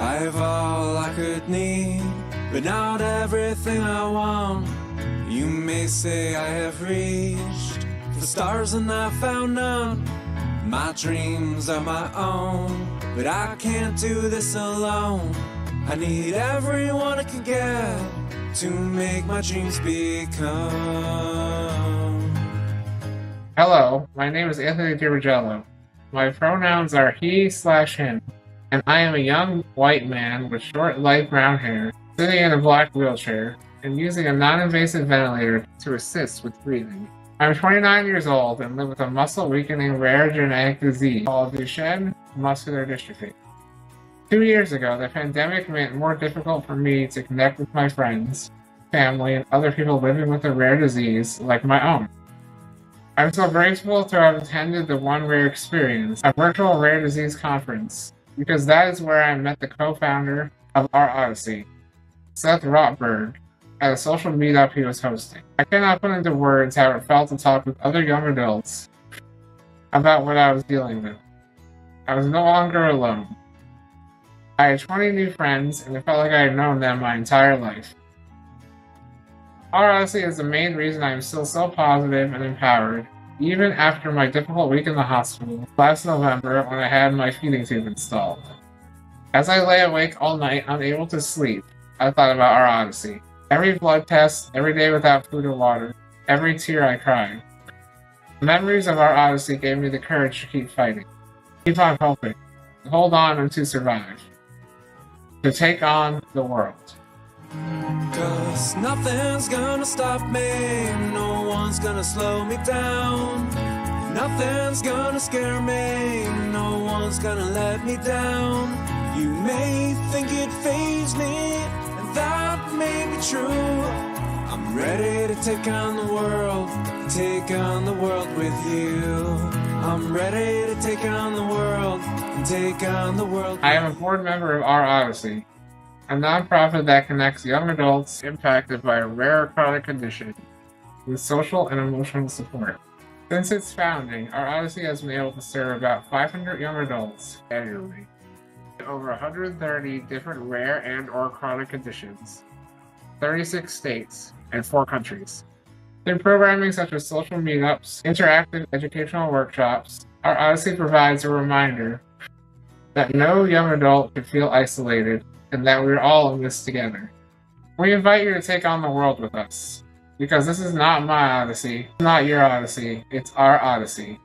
I have all I could need, but not everything I want. You may say I have reached the stars and I found none. My dreams are my own, but I can't do this alone. I need everyone I can get to make my dreams become. Hello, my name is Anthony DiRigello. My pronouns are he/him, and I am a young white man with short light brown hair, sitting in a black wheelchair, and using a non-invasive ventilator to assist with breathing. I'm 29 years old and live with a muscle-weakening rare genetic disease called Duchenne muscular dystrophy. 2 years ago, the pandemic made it more difficult for me to connect with my friends, family, and other people living with a rare disease like my own. I'm so grateful to have attended the One Rare Experience, a virtual rare disease conference, because that is where I met the co-founder of Our Odyssey, Seth Rotberg, at a social meetup he was hosting. I cannot put into words how it felt to talk with other young adults about what I was dealing with. I was no longer alone. I had 20 new friends, and it felt like I had known them my entire life. Our Odyssey is the main reason I am still so positive and empowered, even after my difficult week in the hospital last November when I had my feeding tube installed. As I lay awake all night, unable to sleep, I thought about Our Odyssey. Every blood test, every day without food or water, every tear I cried. The memories of Our Odyssey gave me the courage to keep fighting, keep on hoping, to hold on and to survive, to take on the world. 'Cause nothing's gonna stop me, no one's gonna slow me down. Nothing's gonna scare me, no one's gonna let me down. You may think it fazed me, and that may be true. I'm ready to take on the world with you. I'm ready to take on the world and take on the world. I am a board member of Our Odyssey, a nonprofit that connects young adults impacted by a rare chronic condition with social and emotional support. Since its founding, Our Odyssey has been able to serve about 500 young adults annually in over 130 different rare and/or chronic conditions, 36 states, and 4 countries. Through programming such as social meetups, interactive educational workshops, Our Odyssey provides a reminder that no young adult should feel isolated and that we're all in this together. We invite you to take on the world with us, because this is not my Odyssey, not your Odyssey, it's our Odyssey.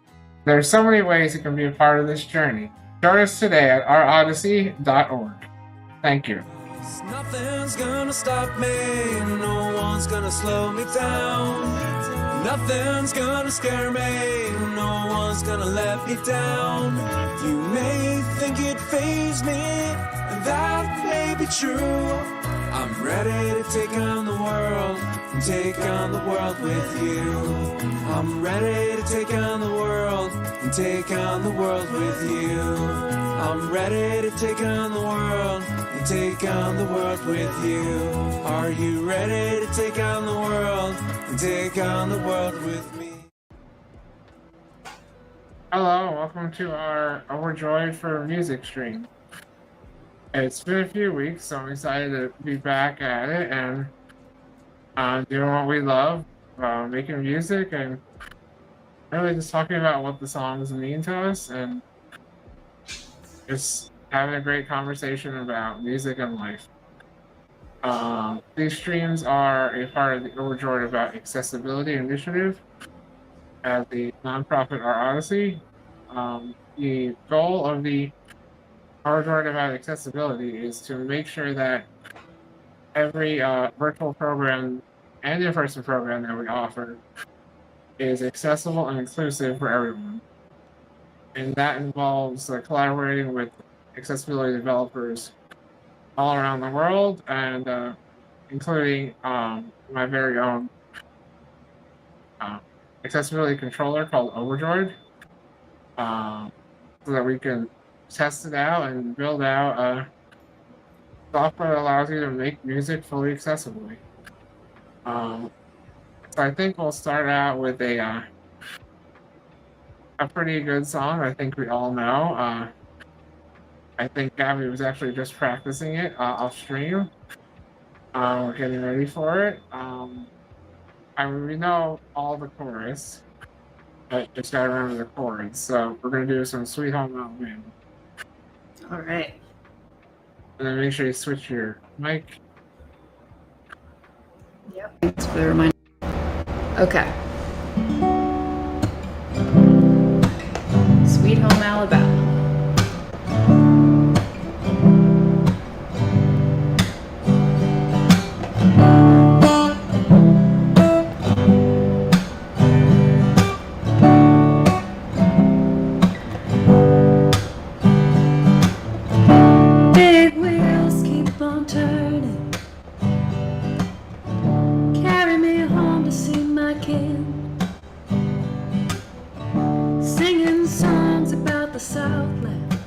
There are so many ways you can be a part of this journey. Join us today at ourodyssey.org. Thank you. Nothing's gonna stop me, no one's gonna slow me down. Nothing's gonna scare me, no one's gonna let me down. You may think it fazed me, and that may be true. I'm ready to take on the world and take on the world with you. I'm ready to take on the world and take on the world with you. I'm ready to take on the world and take on the world with you. Are you ready to take on the world and take on the world with me? Hello, welcome to our Overjoyed for music stream. It's been a few weeks, so I'm excited to be back at it and doing what we love, making music and really just talking about what the songs mean to us and just having a great conversation about music and life. These streams are a part of the Overjoyed About Accessibility initiative at the nonprofit Our Odyssey. The goal of the Overjoyed About Accessibility is to make sure that every virtual program and in-person program that we offer is accessible and inclusive for everyone. And that involves collaborating with accessibility developers all around the world, and including my very own accessibility controller called Overjoyed, so that we can test it out and build out software that allows you to make music fully accessibly. So I think we'll start out with a a pretty good song. I think we all know. I think Gabi was actually just practicing it off stream. We're getting ready for it. I mean, we know all the chorus, but just gotta remember the chords. So we're gonna do some Sweet Home Alabama, All right. and then make sure you switch your mic. Yep. Thanks for the reminder. Okay. Sweet Home Alabama. Big wheels keep on turning. Carry me home to see my kin. Singing songs about the Southland.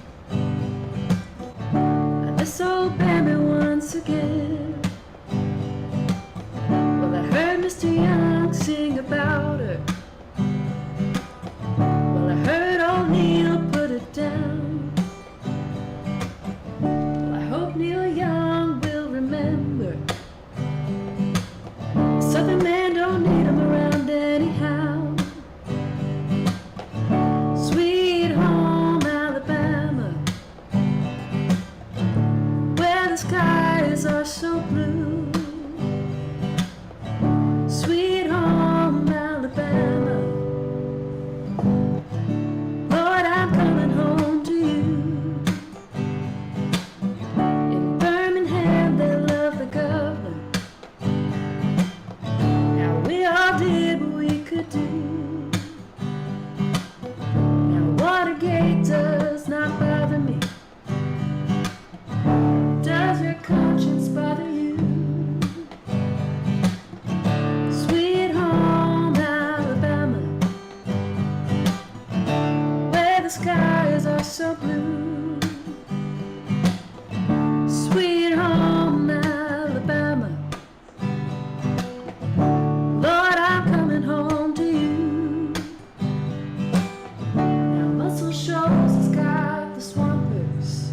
I miss old Bambi once again. Well, I heard Mr. Young sing about her. Well, I heard old Neil put it down. Well, I hope Neil Young will remember. Southern man don't need him around anyhow. Sweet home Alabama, where the skies are so blue. Sweet home Alabama, Lord, I'm coming home to you. In Birmingham they love the governor. Now we all did what we could do. Now Watergate does not bother me. Does your conscience bother you? Sweet home Alabama, where the skies are so blue. Sweet home Alabama, Lord, I'm coming home to you. Now Muscle Shoals has got the Swampers,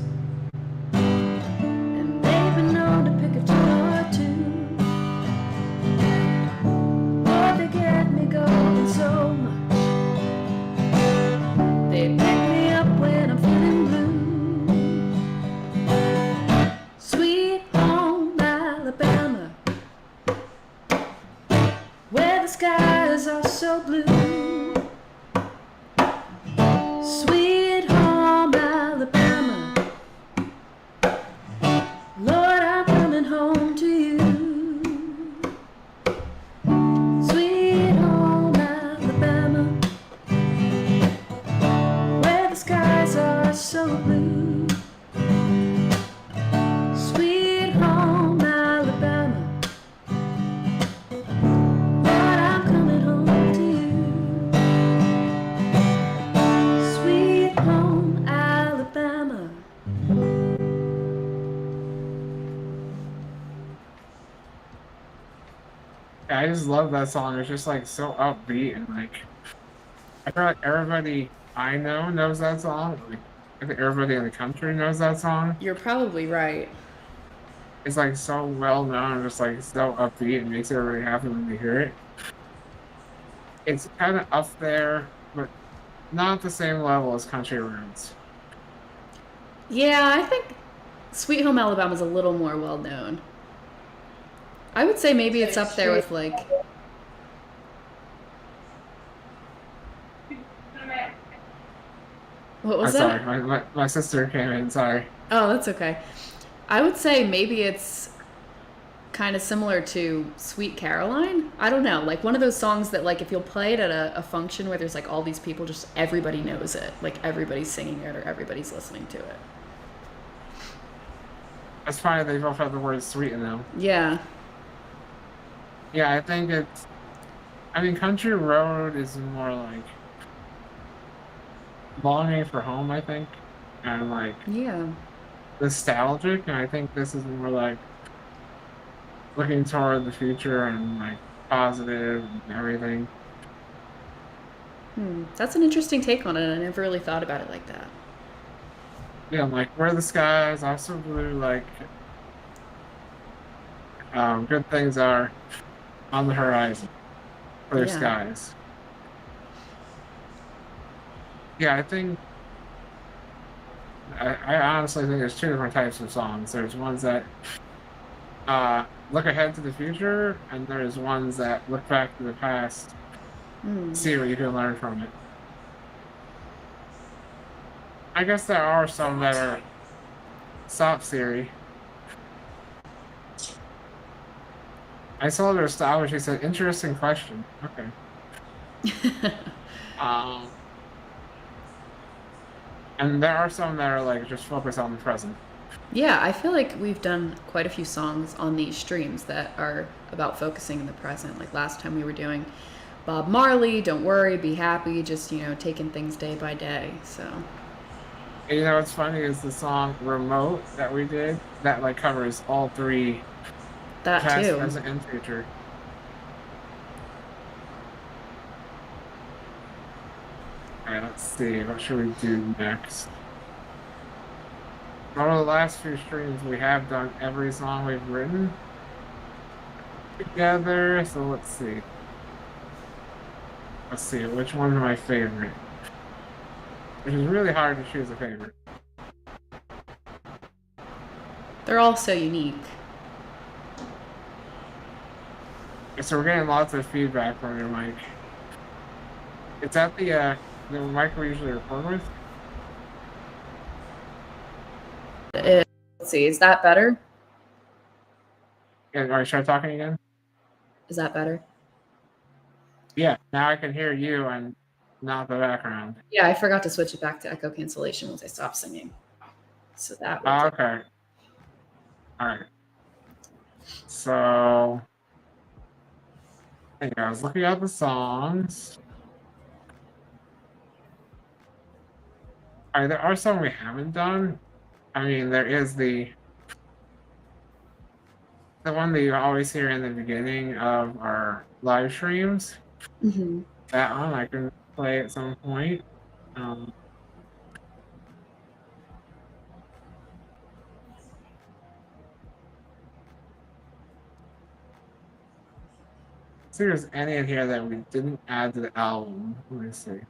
and they've been known to pick a tune or two. Lord, they get me going so much. They pick me up when I'm feeling blue. Sweet home Alabama, where the skies are so blue. Sweet home Alabama, Lord, I'm coming home to you. Sweet home Alabama, where the skies are so blue. Sweet home Alabama, Lord, I'm coming home to you. Sweet home Alabama. I just love that song. It's just like so upbeat and like I feel like everybody I know knows that song. Like, I think everybody in the country knows that song. You're probably right. It's like so well known, just like so upbeat and makes everybody happy when they hear it. It's kind of up there, but not the same level as Country Roads. Yeah, I think Sweet Home Alabama is a little more well known. I would say maybe it's up there with like. What was that? Sorry, my sister came in. Sorry. Oh, that's okay. I would say maybe it's kind of similar to Sweet Caroline. I don't know, like one of those songs that like if you'll play it at a function where there's like all these people, just everybody knows it, like everybody's singing it or everybody's listening to it. It's funny they both have the word sweet in them. Yeah. Yeah, I think it's. I mean, Country Road is more like longing for home, I think, and like Yeah. nostalgic. And I think this is more like looking toward the future and like positive and everything. That's an interesting take on it. I never really thought about it like that. Yeah, like where the skies also blue, like good things are on the horizon, clear Yeah. skies. Yeah, I honestly think there's two different types of songs. There's ones that look ahead to the future, and there's ones that look back to the past, see what you can learn from it. I guess there are some that are soft Siri. I saw their style, and she said, "Interesting question." Okay. Um, and there are some that are like just focus on the present. Yeah, I feel like we've done quite a few songs on these streams that are about focusing in the present. Like last time we were doing Bob Marley, Don't Worry, Be Happy, just, taking things day by day. So, And you know what's funny is the song "Remote" that we did that like covers all three that past, too. present, and future. All right, let's see. What should we do next? Over the last few streams, we have done every song we've written together. So let's see. Let's see. Which one's my favorite? Which is really hard to choose a favorite. They're all so unique. So we're getting lots of feedback from your mic. It's at the mic we usually record with. Let's see, is that better? Yeah, all right, start talking again. Is that better? Yeah, now I can hear you and not the background. Yeah, I forgot to switch it back to echo cancellation once I stopped singing. So that Okay. All right. So I was looking at the songs. All right, there are some we haven't done. I mean, there is the one that you always hear in the beginning of our live streams. That one I can play at some point. See if there's any in here that we didn't add to the album. Let me see.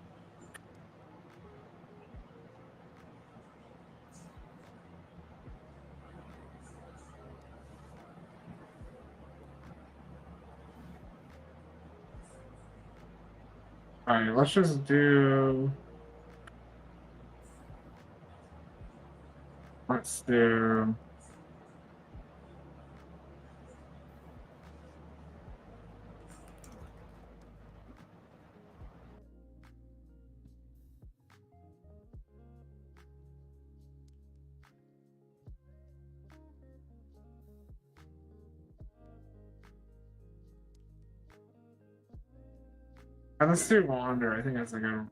All right, let's just do. Let's do. Let's do Wander. I think that's a good one.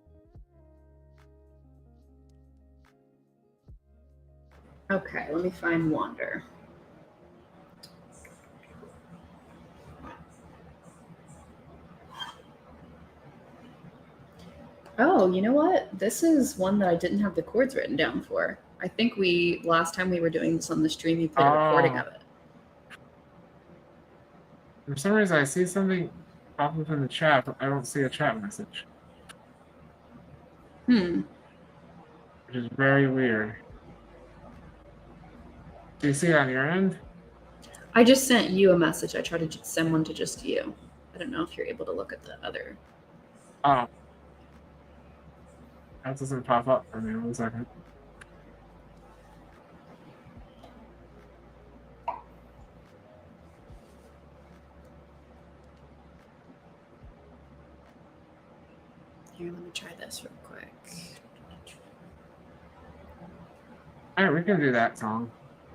Okay, let me find Wander. Oh, you know what? This is one that I didn't have the chords written down for. I think last time we were doing this on the stream, you played a recording of it. For some reason, I see something pop up in the chat, but I don't see a chat message. Which is very weird. Do you see it on your end? I just sent you a message. I tried to send one to just you. I don't know if you're able to look at the other. Oh. That doesn't pop up for me. 1 second. Here, let me try this real quick. All right, we can do that song.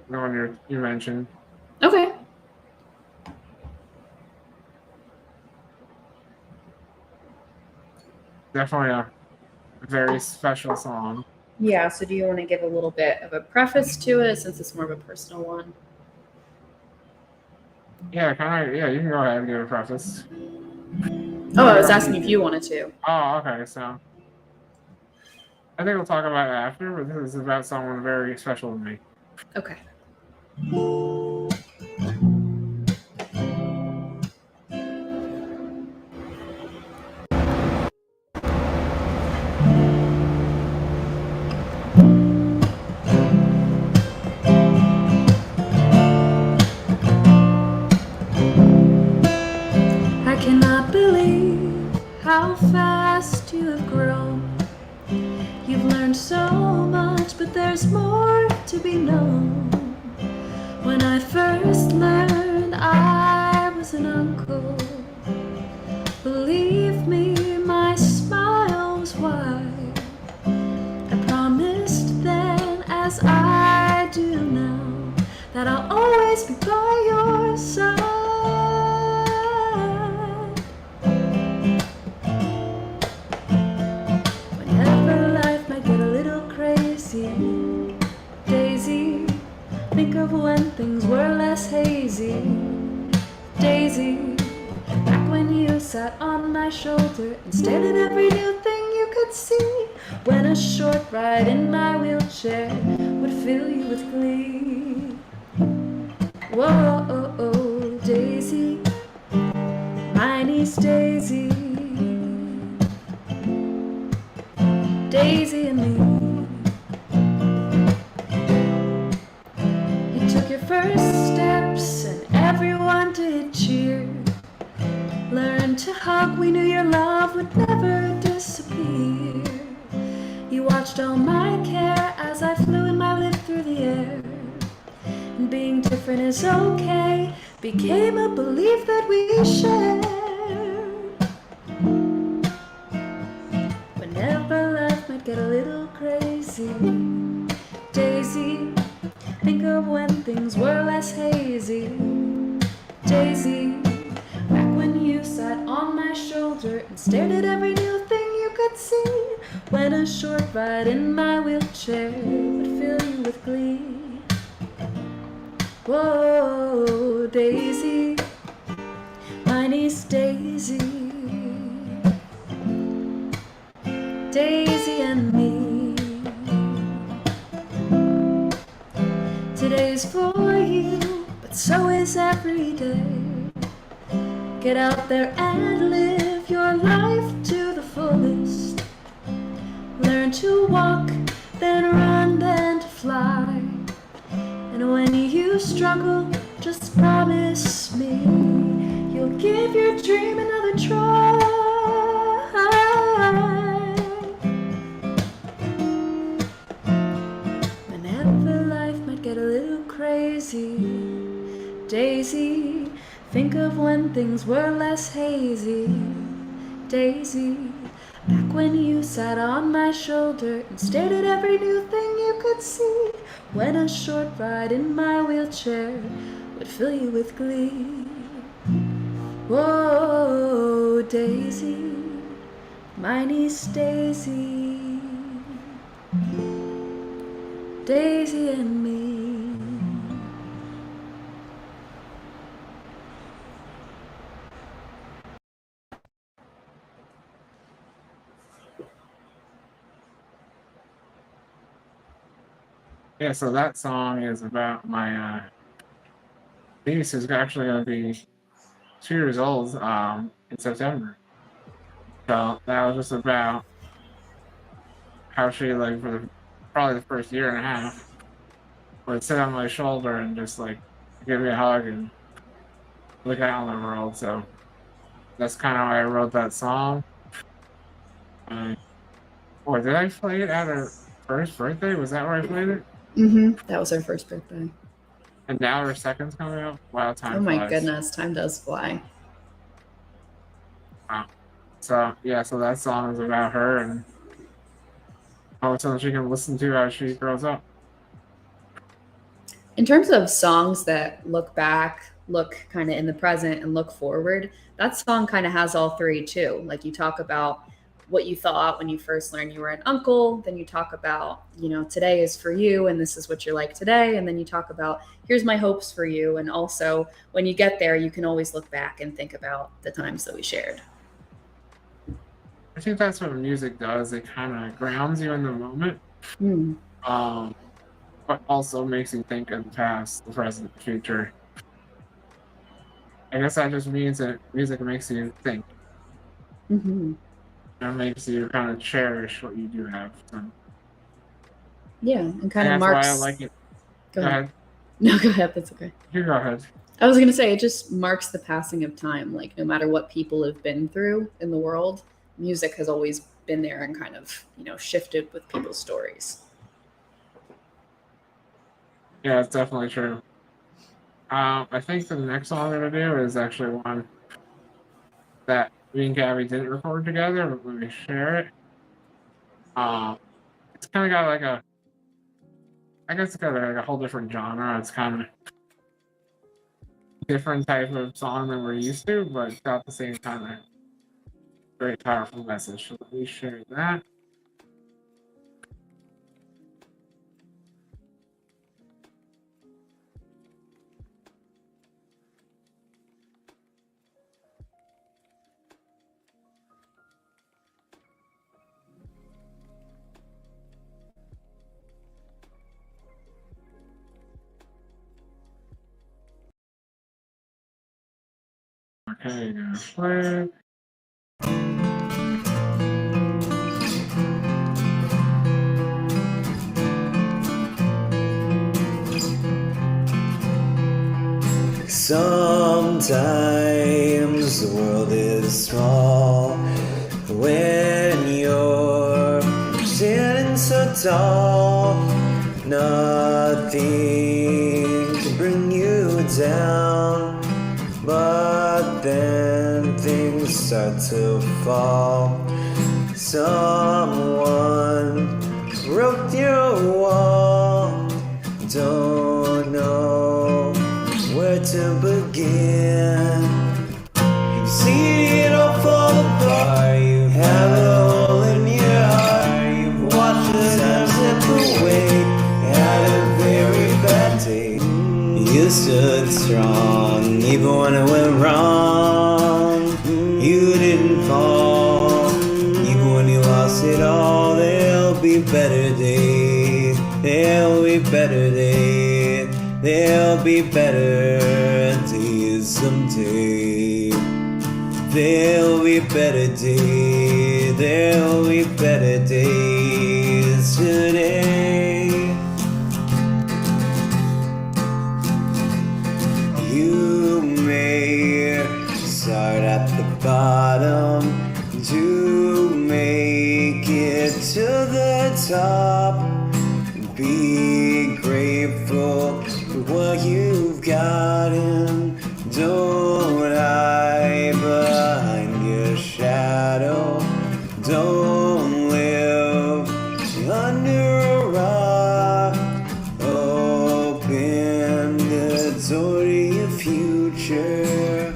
The one you mentioned. Okay. Definitely a very special song. Yeah, so do you want to give a little bit of a preface to it since it's more of a personal one? Yeah, kind of. Yeah, you can go ahead and give a preface. Oh, I was asking if you wanted to. Oh, okay. So I think we'll talk about it after, but this is about someone very special to me. Okay. I cannot believe how fast you have grown. You've learned so much, but there's more to be known. When I first learned I was an uncle, believe me, my smile was wide. I promised then, as I do now, that I'll always be by your side. Whenever life might get a little crazy, Daisy, think of when things were less hazy. Daisy, back when you sat on my shoulder and stared at every new thing you could see. When a short ride in my wheelchair would fill you with glee. Whoa, Daisy, my niece Daisy, Daisy and me. You took your first steps and everyone did cheer. Learned to hug, we knew your love would never disappear. You watched all my care as I flew in my lift through the air. And being different is okay became a belief that we shared. Whenever life might get a little crazy, Daisy, think of when things were less hazy. Daisy, back when you sat on my shoulder and stared at every new thing you could see. When a short ride in my wheelchair would fill you with glee. Whoa, Daisy, my niece Daisy, Daisy and me. Today's for you, but so is every day. Get out there and live your life to the fullest. Learn to walk, then run, then to fly. And when you struggle, just promise me you'll give your dream another try. Whenever life might get a little crazy, Daisy, think of when things were less hazy. Daisy, back when you sat on my shoulder and stared at every new thing you could see. When a short ride in my wheelchair would fill you with glee. Whoa, Daisy, my niece Daisy, Daisy and me. Yeah, so that song is about my niece who's actually going to be 2 years old in September. So that was just about how she, like, for probably the first year and a half, would sit on my shoulder and just, like, give me a hug and look out on the world. So that's kind of why I wrote that song. Or did I play it at her first birthday? Was that where I played it? That was our first birthday. And now her second's coming up? Wow, time Oh my flies. goodness, time does fly. Wow. So, yeah, so that song is about her and how something she can listen to as she grows up. In terms of songs that look back, look kind of in the present, and look forward, that song kind of has all three too. Like, you talk about what you thought when you first learned you were an uncle, then you talk about, you know, today is for you and this is what you're like today, and then you talk about here's my hopes for you, and also when you get there you can always look back and think about the times that we shared. I think that's what music does. It kind of grounds you in the moment, Hmm. but also makes you think of the past, the present, the future. I guess that just means that music makes you think. Hmm. It makes you kind of cherish what you do have. So, Yeah, and kind and of that's why I like marks. it. Go Go ahead. ahead. No, go ahead. That's okay. You go ahead. I was gonna say it just marks the passing of time. Like no matter what people have been through in the world, music has always been there and kind of shifted with people's stories. Yeah, it's definitely true. I think the next song I'm gonna do is actually one that me and Gabby didn't record together, but we share it. Um, it's kind of got like I guess it's got like a whole different genre. It's kind of different type of song than we're used to, but it's got the same kind of very powerful message. So let me share that. Okay, gonna play. Sometimes the world is small when you're standing so tall. Nothing can bring you down, but then things start to fall. Someone broke your wall. Don't know where to begin. You see it all fall apart. You have a hole in your heart. You've watched the time slip away. Had a very bad day. You stood strong even when it went wrong. You didn't fall even when you lost it all. There'll be better days. There'll be better days. There'll be better days someday. There'll be better days. There'll be better days today. You may start at the bottom to make it to the top. Be grateful for what you've gotten. Don't hide behind your shadow. Don't live under a rock. Open the door to your future.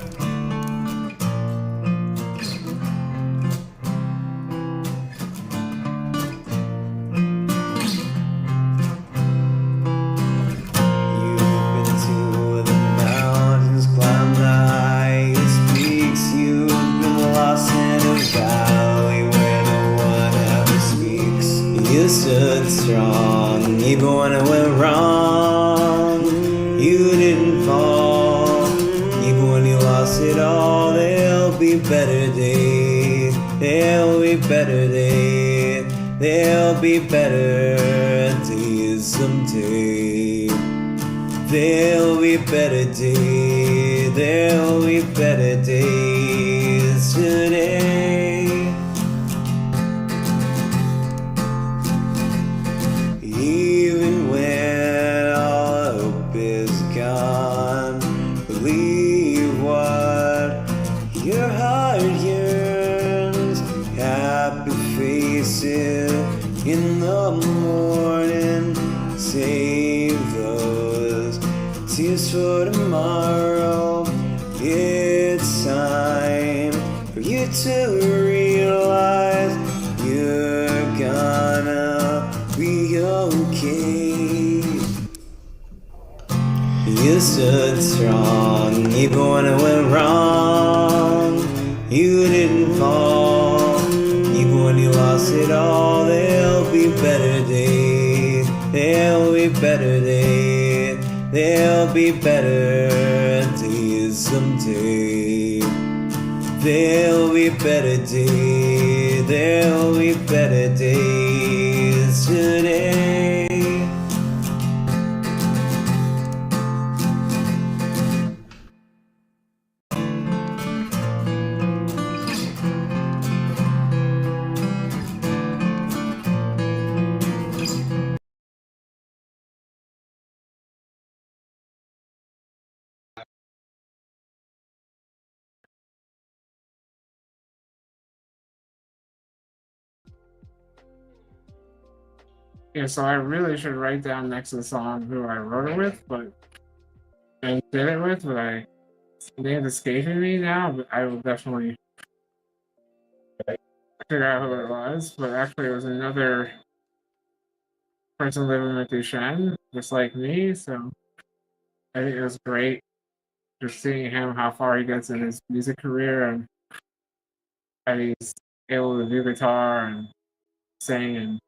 Stood strong even when it went wrong. You didn't fall even when you lost it all. There'll be better days. There'll be better days. There'll be better days someday. There'll be better days. There'll be better days today. Even when all hope is gone, believe what your heart yearns. Happy faces in the morning. Save those tears for tomorrow. It's time for you to realize you're gonna be okay. You stood strong even when it went wrong. You didn't fall face it all, there'll be better days. There'll be better days. There'll be better days someday. There'll be better days. There'll be better days today. Yeah, so I really should write down next to the song who I wrote it with, but and did it with, but I name's escaping me now. But I will definitely figure out who it was. But actually, it was another person living with Duchenne, just like me. So I think it was great just seeing him how far he gets in his music career and how he's able to do guitar and sing and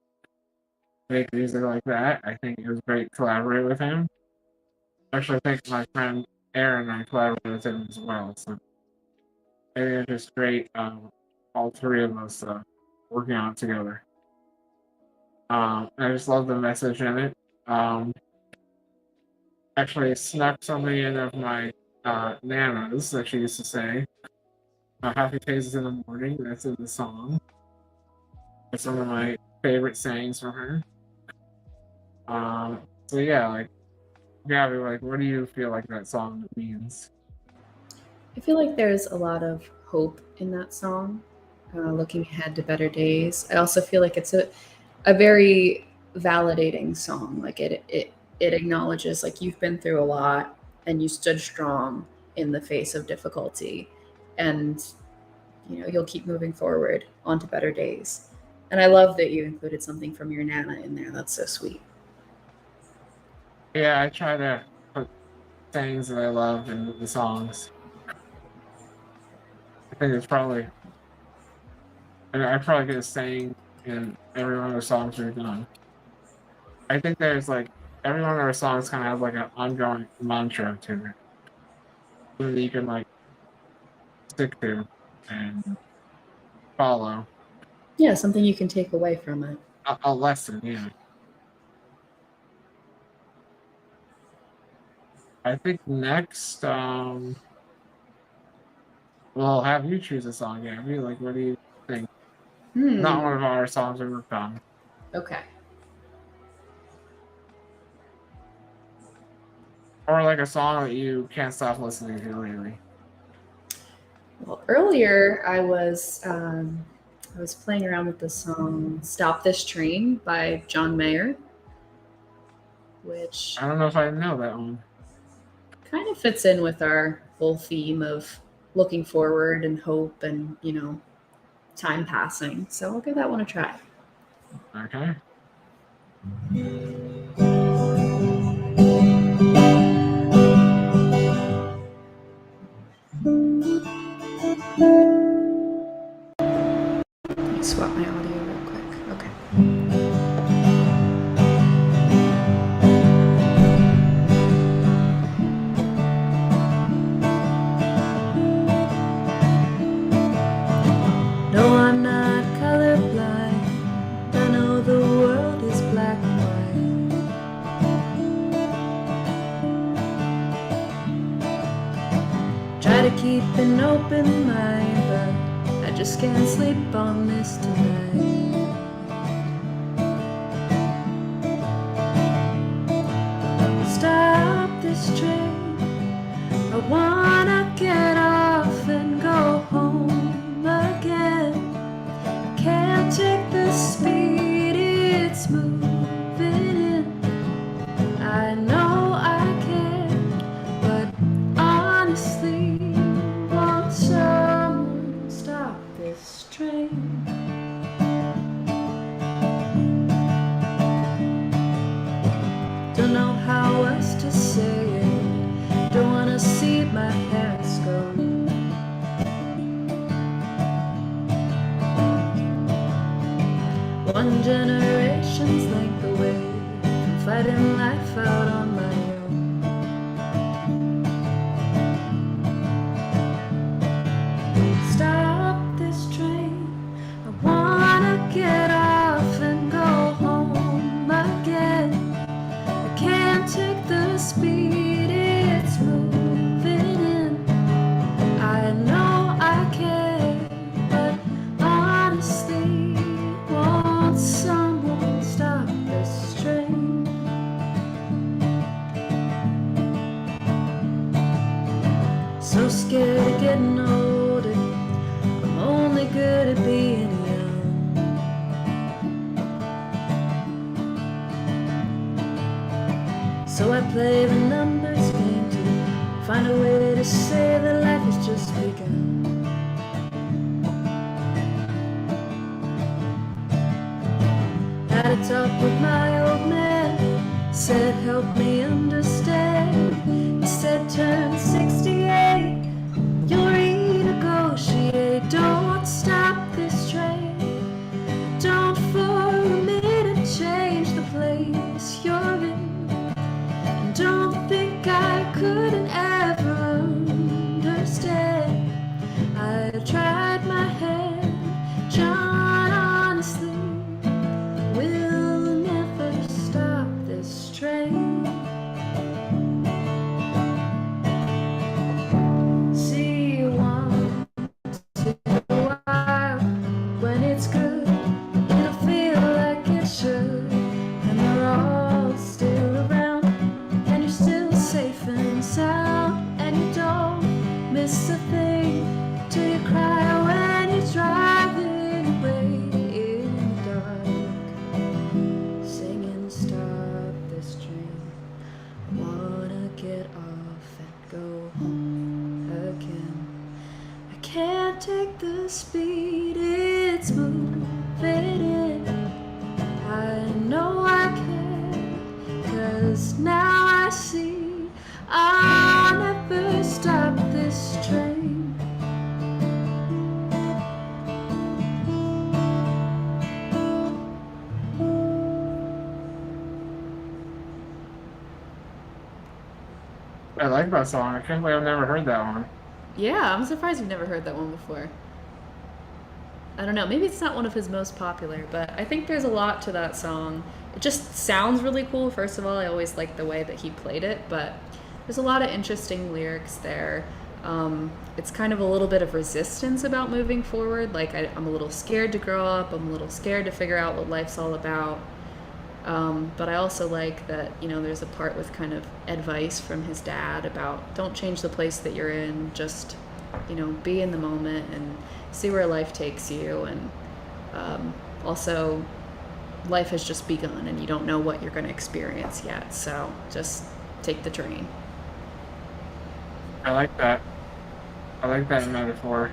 make music like that. I think it was great to collaborate with him. Actually, I think my friend Aaron and I collaborated with him as well. So I think it's just great, all three of us working on it together. I just love the message in it. Actually, snuck something in of my Nana's that she used to say. Happy Faces in the Morning, that's in the song. It's one of my favorite sayings from her. So yeah, like, Gabi, like, what do you feel like that song means? I feel like there's a lot of hope in that song, looking ahead to better days. I also feel like it's a very validating song. Like it acknowledges like you've been through a lot and you stood strong in the face of difficulty, and you'll keep moving forward onto better days. And I love that you included something from your Nana in there. That's so sweet. Yeah, I try to put things that I love in the songs. I think it's probably, I probably get a saying in every one of the songs we've done. I think there's like, every one of our songs kind of has like an ongoing mantra to it that you can like stick to and follow. Yeah, something you can take away from it. A lesson, yeah. I think next, we'll have you choose a song, Gabby. Like, what do you think? Not one of our songs we worked on. Okay. Or like a song that you can't stop listening to lately. Well, earlier I was playing around with the song "Stop This Train" by John Mayer, which I don't know if I know that one. kind of fits in with our whole theme of looking forward and hope and time passing. So I'll give that one a try. Okay. Let me swap my audio real quick. Okay. No, I'm not colorblind. I know the world is black and white. Try to keep an open mind, but I just can't sleep on this tonight. Stop this train. I wanna get off and go home again. I can't take the speed it's moving in. I know I can, but honestly, won't someone stop this train? Don't know how else to say it. Don't wanna see my parents go. fighting life out on my own. Stop this train, I wanna get off and go home again. I can't take the speed it's moving in. I know I can, but honestly, won't someone stop this train? So scared of getting older, I'm only good at being young. So I play the numbers game to find a way to say that life has just begun. Had a talk with my old man, said help me understand. He said turn 68, you'll renegotiate. Don't stop this train, don't for a minute change the place you're in. And don't think I couldn't ever understand. I tried my hand, John, honestly, we'll never stop this train. See you once in a while, when it's good, it'll feel like it should. And they're all still around, and you're still safe and sound, and you don't miss a thing till you cry when you're driving away in the dark, singing stop this train, I wanna get off and go home again. I can't take the speed it's moving in. I know I can, 'cause now I see I'll never stop this train. I like that song. I can't believe I've never heard that one. Yeah, I'm surprised you've never heard that one before. I don't know, maybe it's not one of his most popular, but I think there's a lot to that song. It just sounds really cool. First of all, I always liked the way that he played it, but there's a lot of interesting lyrics there. It's kind of a little bit of resistance about moving forward. Like, I'm a little scared to grow up, I'm a little scared to figure out what life's all about. But I also like that, you know, there's a part with kind of advice from his dad about don't change the place that you're in, just, you know, be in the moment and see where life takes you. And also, life has just begun and you don't know what you're going to experience yet. So just take the train. I like that. I like that metaphor.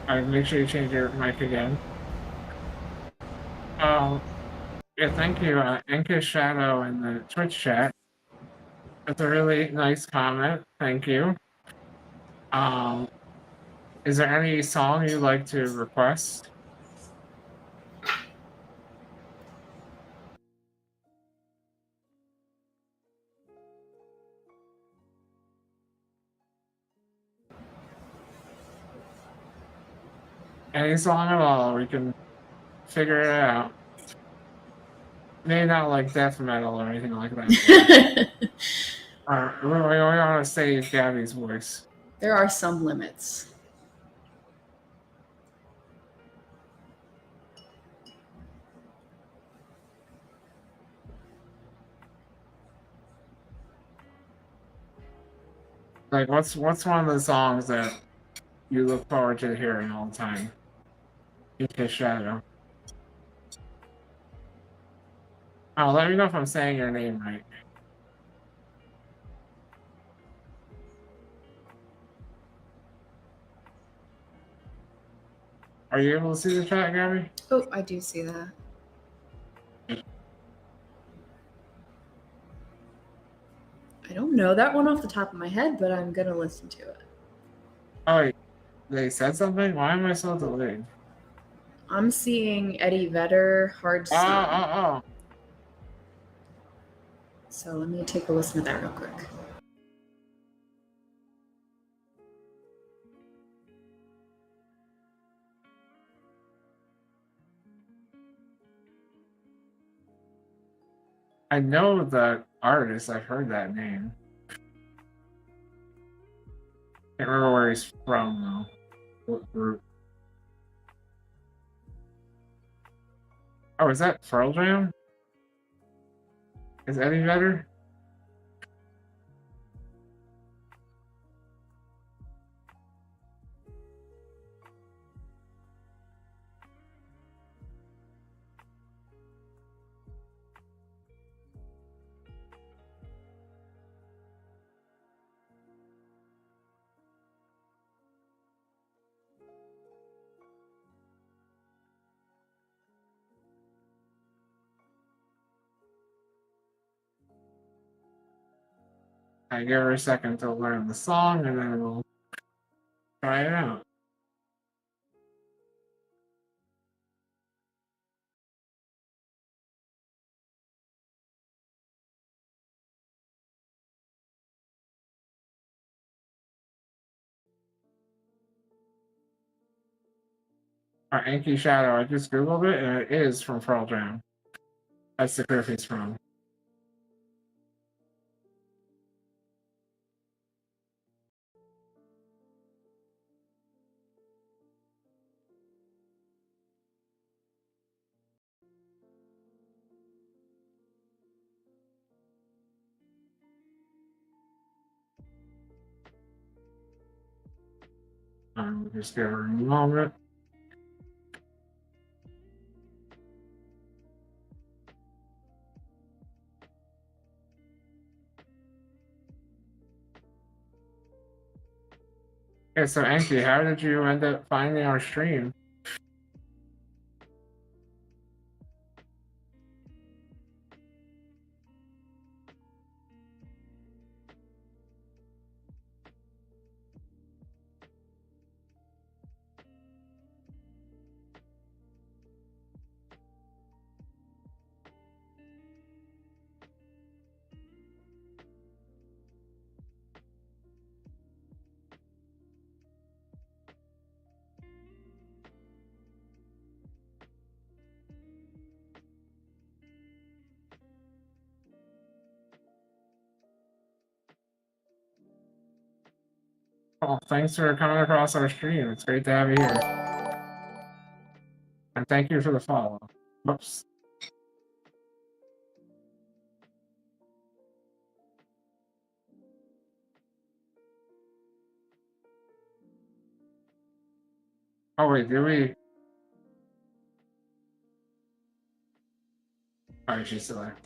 Alright, make sure you change your mic again. Yeah, thank you, Inca Shadow in the Twitch chat. That's a really nice comment. Thank you. Is there any song you'd like to request? Any song at all, we can figure it out. Maybe not like death metal or anything like that. We want to save Gabi's voice. There are some limits. Like, what's one of the songs that you look forward to hearing all the time? Inca Shadow. Oh, let me know if I'm saying your name right. Are you able to see the chat, Gabi? Oh, I do see that. I don't know that one off the top of my head, but I'm gonna listen to it. Oh, wait. They said something? Why am I so delayed? I'm seeing Eddie Vedder, Hard Sun. Oh. So let me take a listen to that real quick. I know the artist. I've heard that name. Can't remember where he's from though. What group? Oh, is that Pearl Jam? Is Eddie Vedder? I give her a second to learn the song and then we'll try it out. Our Anki Shadow, I just googled it and it is from Pearl Jam. That's the group he's from. Just give her a moment. Okay, so Anki, how did you end up finding our stream? Oh, thanks for coming across our stream. It's great to have you here. And thank you for the follow. Whoops. Oh wait, do we? Alright, she's still there.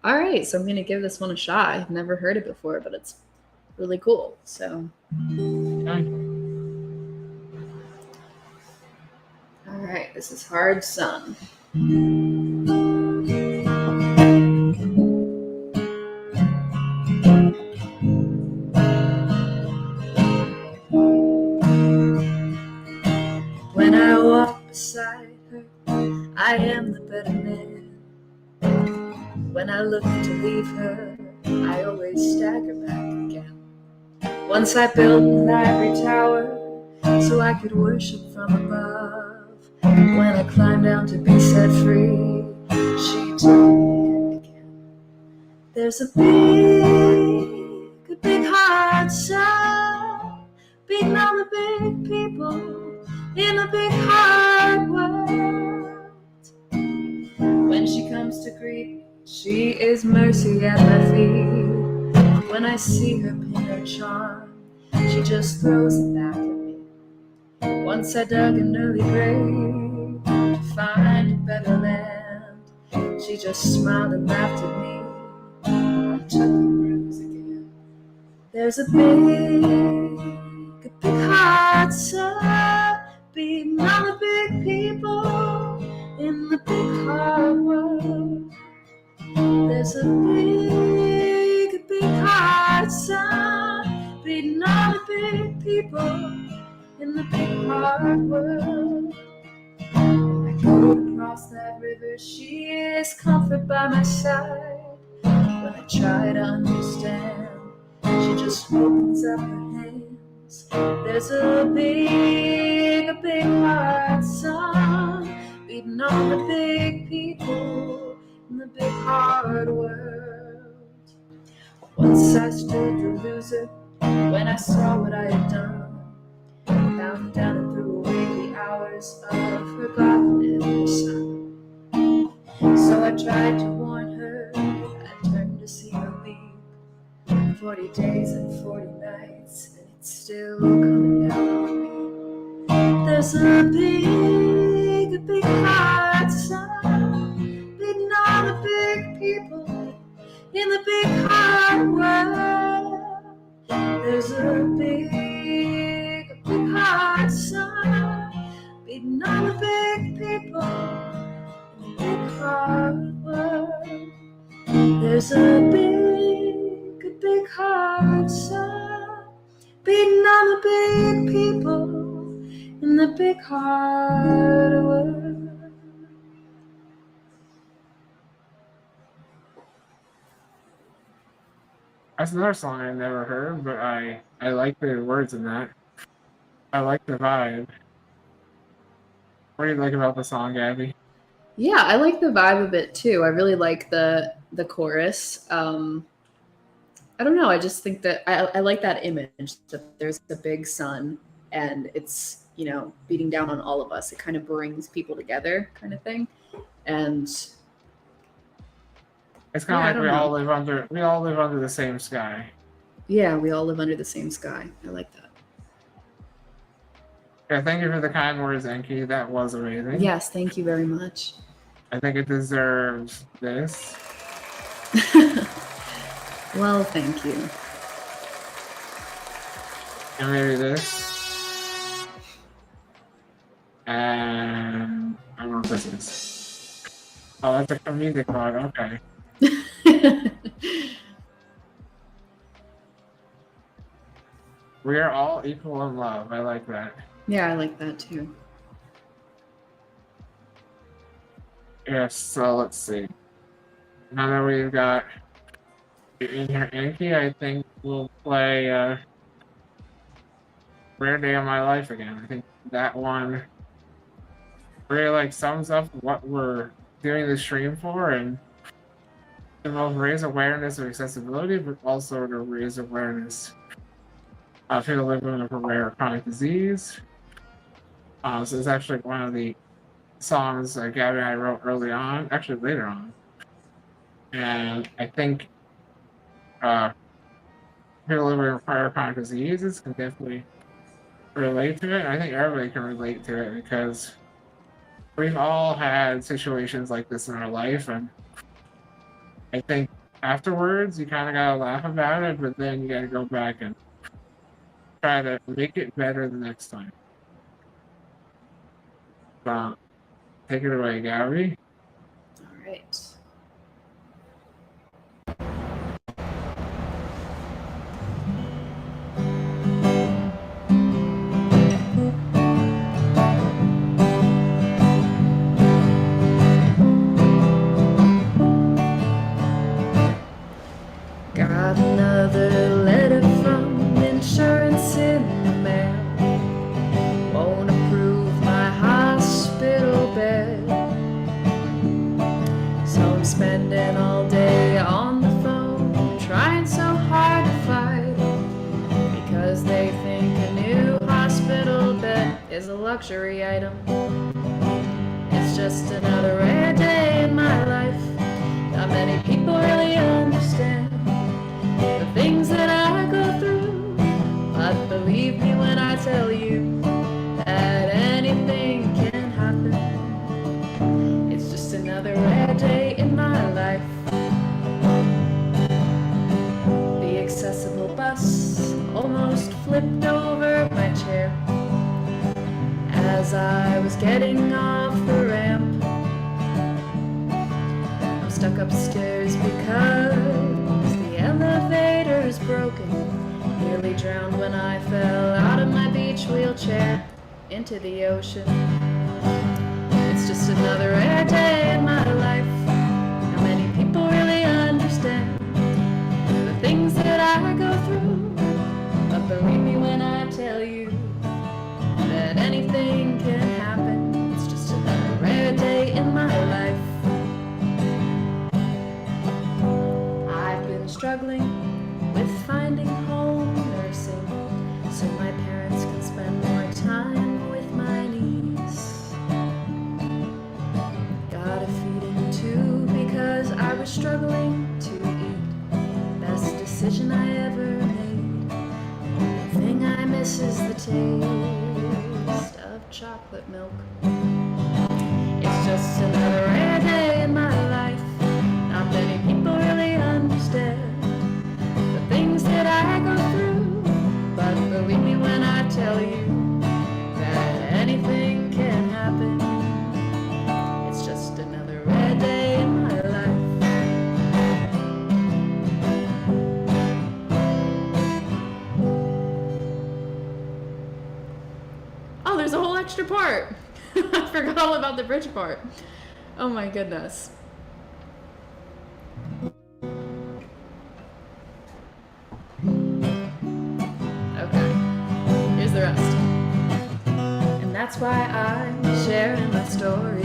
All right, so I'm going to give this one a shot. I've never heard it before, but it's really cool. So. Okay. All right, this is Hard Sun. When I walk beside her, I am the better man. When I look to leave her, I always stagger back again. Once I built an ivory tower so I could worship from above. When I climbed down to be set free, she took me in again. There's a big hard sun beating on the big people in a big hard world. When she comes to greet me, she is mercy at my feet. When I see her pin her charm, she just throws it back at me. Once I dug an early grave to find a better land. She just smiled and laughed at me and took the bruise again. There's a big hard sun beating on the big people in the big hard world. There's a big hard sun beating on the big people in the big hard world. I go comfort by my side. When I try to understand, she just opens up her hands. There's a big heart sun beating on the big people in the big hard world. Once I stood the loser when I saw what I had done. Bound down and threw away the hours of forgotten every sun. So I tried to warn her, I turned to see her weep. 40 days and 40 nights, and it's still coming down on me. There's a big heart sun beating on the big people in the big hard world. There's a big heart sun beating on the big people in the big hard world. There's a big heart sun beating on the big people in the big hard world. That's another song I never heard, but I like the words in that. I like the vibe. What do you like about the song, Gabby? Yeah, I like the vibe of it too. I really like the chorus. I don't know. I just think that I like that image that there's a big sun and it's, you know, beating down on all of us. It kind of brings people together, kind of thing. And it's kind of like we all live under the same sky. Yeah, we all live under the same sky. I like that. Yeah, thank you for the kind words, Enki. That was amazing. Yes, thank you very much. I think it deserves this. Well, thank you. And maybe this. And I don't know what this is. Oh, that's a comedic card. Okay. We are all equal in love. I like that. Yeah, I like that too. Yes, so let's see. Now that we've got in here Enki, I think we'll play Rare Day of My Life again. I think that one really sums up what we're doing the stream for, and to both raise awareness of accessibility, but also to raise awareness of people living with a rare chronic disease. So it's actually one of the songs Gabi and I wrote early on, actually later on. And I think people living with rare chronic diseases can definitely relate to it. I think everybody can relate to it because we've all had situations like this in our life, and I think afterwards you kind of gotta laugh about it, but then you gotta go back and try to make it better the next time. So, take it away, Gabi. All right. Got another letter from insurance in the mail. Won't approve my hospital bed. So I'm spending all day on the phone, trying so hard to fight it, because they think a new hospital bed is a luxury item. It's just another rare day in my life. Not many people really understand the things that I go through, but believe me when I tell you that anything can happen. It's just another rare day in my life. The accessible bus almost flipped over my chair as I was getting off the ramp. I'm stuck upstairs because the elevator's broken. Nearly drowned when I fell out of my beach wheelchair into the ocean. It's just another rare day in my life. No struggling with finding home nursing so my parents can spend more time with my niece. Gotta feed him too because I was struggling to eat. Best decision I ever made. The thing I miss is the taste of chocolate milk. It's just another rare day in my life. Not many people really understand the things that I go through. But believe me when I tell you that anything can happen. It's just another rare day in my life. Oh, there's a whole extra part. I forgot all about the bridge part. Oh my goodness. Okay, here's the rest. And that's why I'm sharing my story.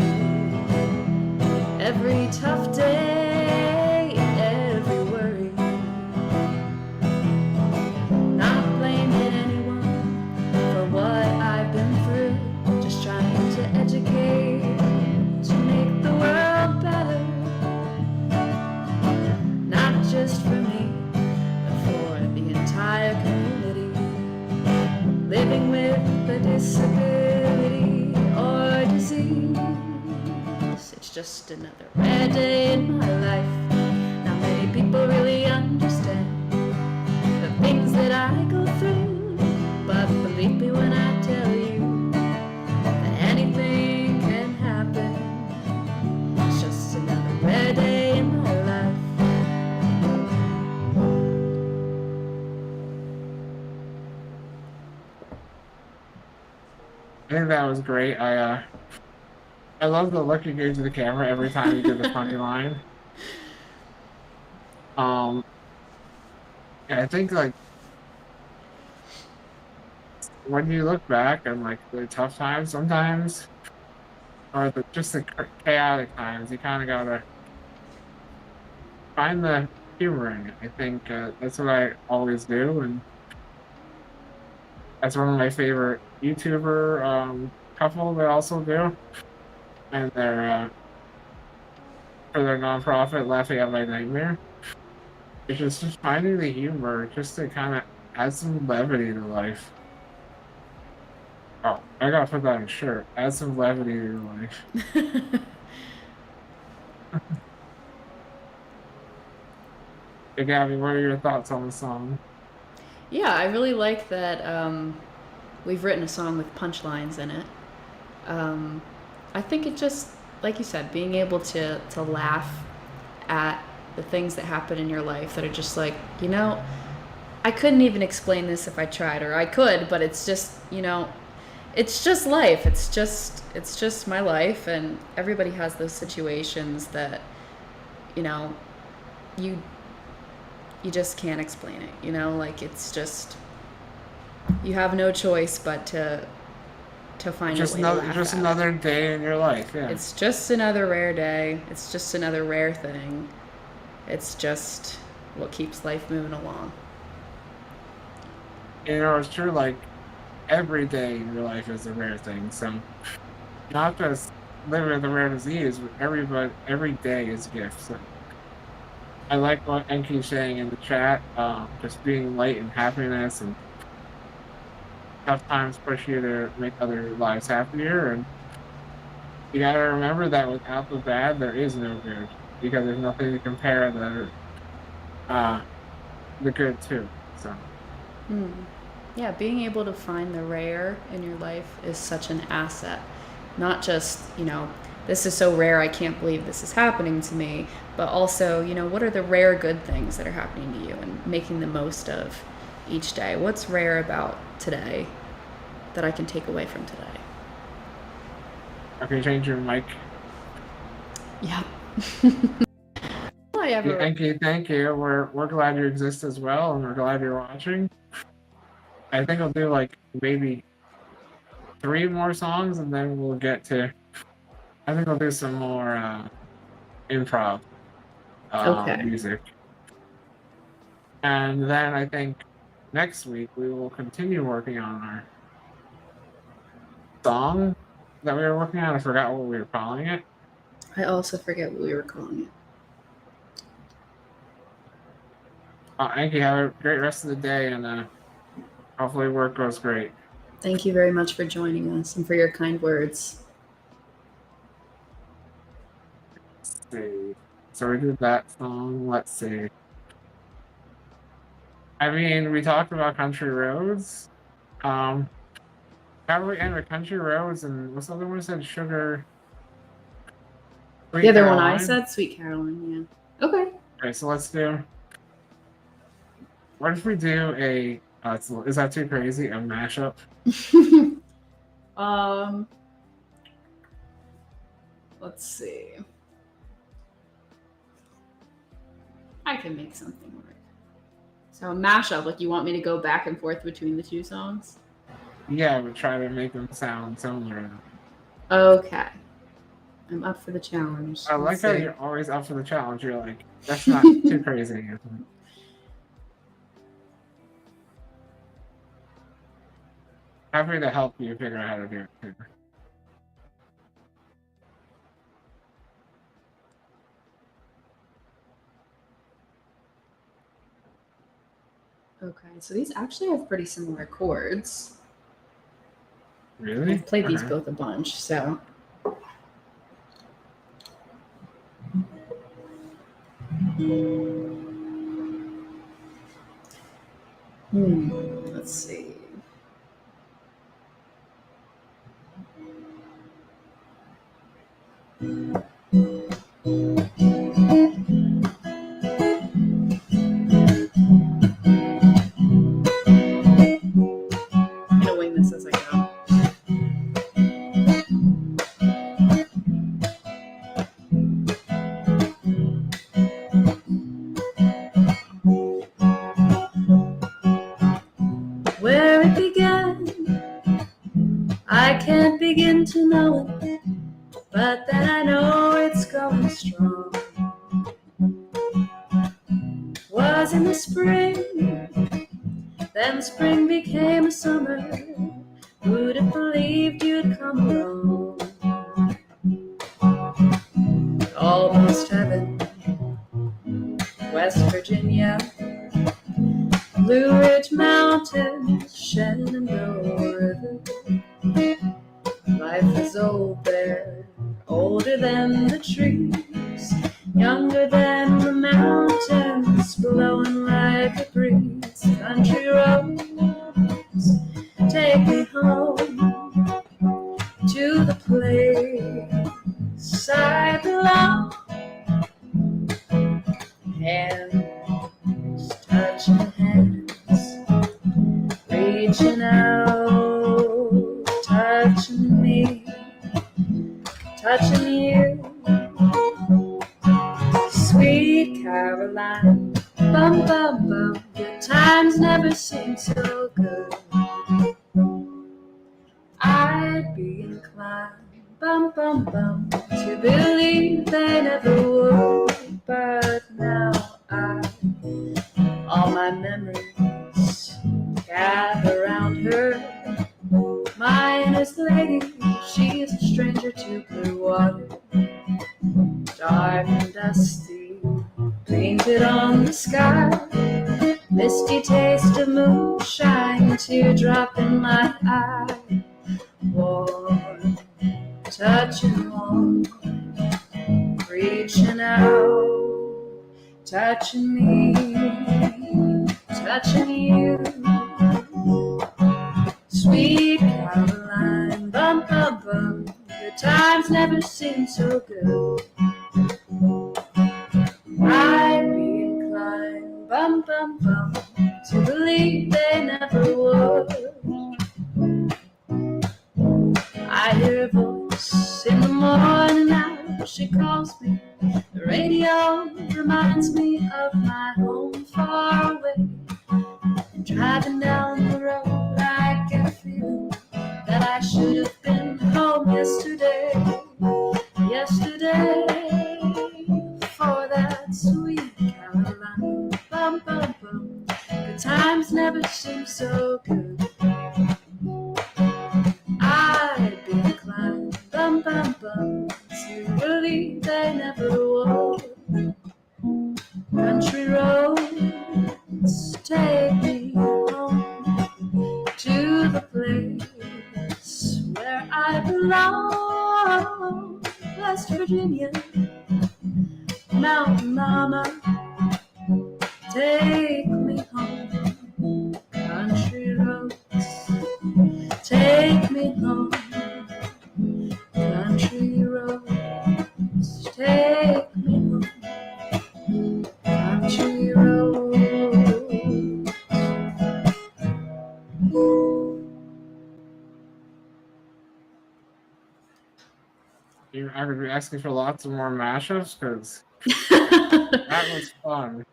Every tough day, every worry. Not blaming anyone for what I've been through. Just trying to educate, to make the world better. Not just for me, but for the entire community. Living with a disability or disease. It's just another rare day in my life. Not many people really understand the things that I go through. But believe me when I tell you that anything can happen. It's just another rare day in my life. I think that was great. I love the look you gave to the camera every time you did the funny line. Yeah, I think like when you look back on like the tough times sometimes, or just the chaotic times, you kind of gotta find the humor in it. I think that's what I always do, and that's one of my favorite YouTuber couple that also do, and they're for their nonprofit Laughing at My Nightmare. It's just finding the humor just to kind of add some levity to life. Oh, I gotta put that on a shirt. Add some levity to your life. Hey, Gabby, what are your thoughts on the song? Yeah, I really like that we've written a song with punchlines in it. I think it just, like you said, being able to laugh at the things that happen in your life that are just like, I couldn't even explain this if I tried, or I could, but it's just, it's just life. It's just my life, and everybody has those situations that, you just can't explain it, like it's just, you have no choice but to find Just a way to laugh just at another day in your life, yeah. It's just another rare day. It's just another rare thing. It's just what keeps life moving along. It's true, like every day in your life is a rare thing. So not just living with a rare disease, but every day is a gift. So I like what Enki's saying in the chat, just being light and happiness, and tough times push you to make other lives happier. And you gotta remember that without the bad, there is no good, because there's nothing to compare the good to. So. Yeah, being able to find the rare in your life is such an asset. Not just, this is so rare, I can't believe this is happening to me, but also, what are the rare good things that are happening to you, and making the most of each day. What's rare about today that I can take away from today? Okay, change your mic. Yeah. Thank you. We're glad you exist as well, and we're glad you're watching. I think I'll do like maybe 3 more songs, and then we'll get to. I think I'll do some more improv music. And then I think next week we will continue working on our song that we were working on. I forgot what we were calling it. I also forget what we were calling it. Thank you. Have a great rest of the day, and hopefully work goes great. Thank you very much for joining us and for your kind words. Let's see. So we did that song. Let's see. I mean, we talked about country roads. How do we end with country roads? And what's the other one said? Sugar. Sweet The other one I Caroline? said, Sweet Caroline, yeah. Okay. Okay, so let's do. What if we do a? Is that too crazy? A mashup? Let's see. I can make something work. So a mashup, like you want me to go back and forth between the two songs? Yeah, we try to make them sound similar. Okay. I'm up for the challenge. I like Let's how see. you're always up for the challenge. You're like, that's not too crazy, Anthony. Happy to help you figure out how to do it too. Okay, so these actually have pretty similar chords. Really? I've played these Okay. both a bunch, so. Let's see. I'm gonna wing this as I go. Where it began, I can't begin to know it, but then I know it's going strong. Was in the spring, then spring became a summer. Who'd have believed you'd come along? Almost heaven, West Virginia, Blue Ridge Mountains, Shenandoah River. Life is old there, older than the trees, younger than the mountains, blowing like a breeze. Country roads, take me home to the place I belong. Hands touching hands, reaching out, touching me, touching you. Sweet Caroline, bum bum bum, good times never seem so good. I'd be inclined, bum bum bum, to believe they never would, but now all my memories gather around her. My innocent lady, she is a stranger to blue water, dark and dusty, painted on the sky. Misty taste of moonshine, teardrop in my eye. Warm, touching warm, reaching out, touching me, touching you. Sweet Caroline, bum bum bum, the times never seem so good. I'd be inclined, bum bum bum, to believe they never would. I hear a voice in the morning now, she calls me. The radio reminds me of my home far away. And driving down the road, I get a feeling that I should have been home yesterday. Yesterday, for that sweet Caroline, bum bum bum. bum. Surely they never would. Country roads take me home to the place where I belong. West Virginia, Mountain Mama, take me home. Country roads take me home. Country roads take me home. Country roads. I would be asking for lots of more mashups because that was fun.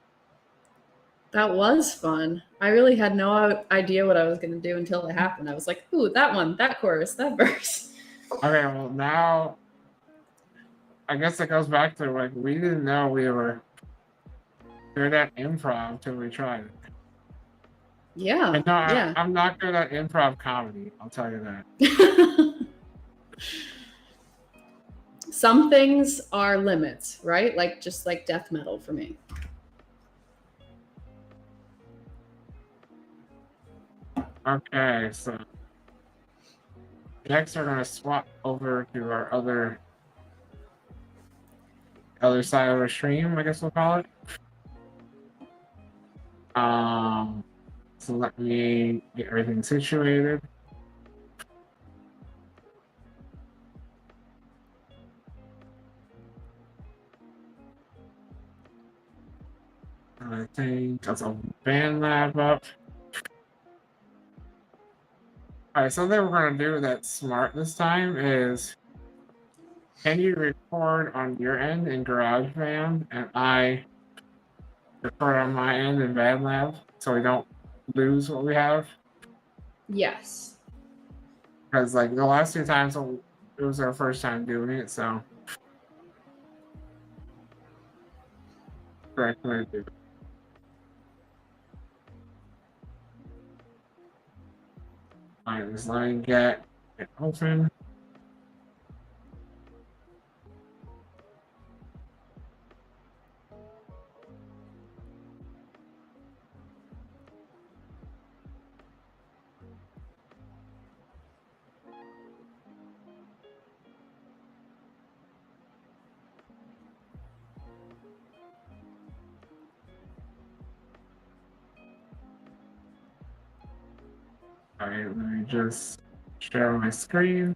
That was fun. I really had no idea what I was going to do until it happened. I was like, ooh, that one, that chorus, that verse. Okay, well, now I guess it goes back to like we didn't know we were good at improv till we tried it. Yeah. And no, Yeah. I'm not good at improv comedy, I'll tell you that. Some things are limits, right? Like just like death metal for me. Okay, so next we're gonna swap over to our other side of the stream, I guess we'll call it. So let me get everything situated. I think that's a Bandlab up. Alright, something we're gonna do that's smart this time is, can you record on your end in GarageBand and I record on my end in Bandlab so we don't lose what we have? Yes. Because like the last 2 times it was our first time doing it, so correct way to do it. Alright, just let me get it open. Alright, let me just share my screen.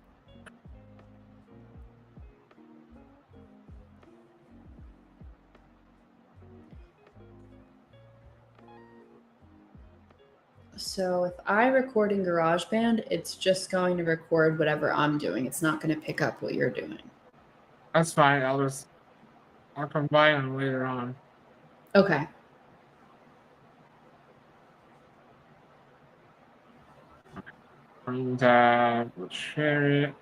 So if I record in GarageBand, it's just going to record whatever I'm doing. It's not going to pick up what you're doing. That's fine. I'll combine them later on. Okay. And we'll share it.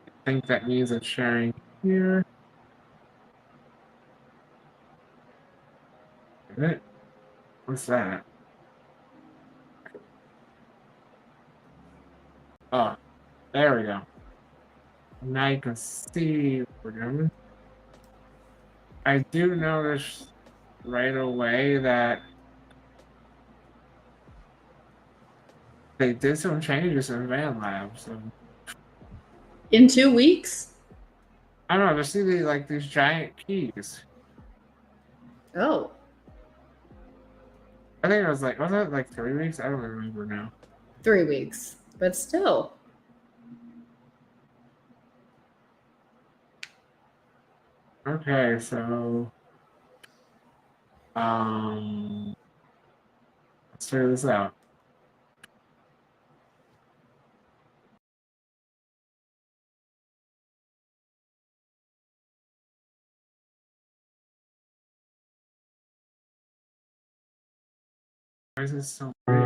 I think that means it's sharing here. Is it? What's that? Oh, there we go. Now you can see what we're doing. I do notice right away that they did some changes in Bandlab. So In 2 weeks? I don't know. Just see these giant keys. Oh. I think it was was it like 3 weeks? I don't remember now. 3 weeks. But still. Okay, so let's figure this out. Why is this so big?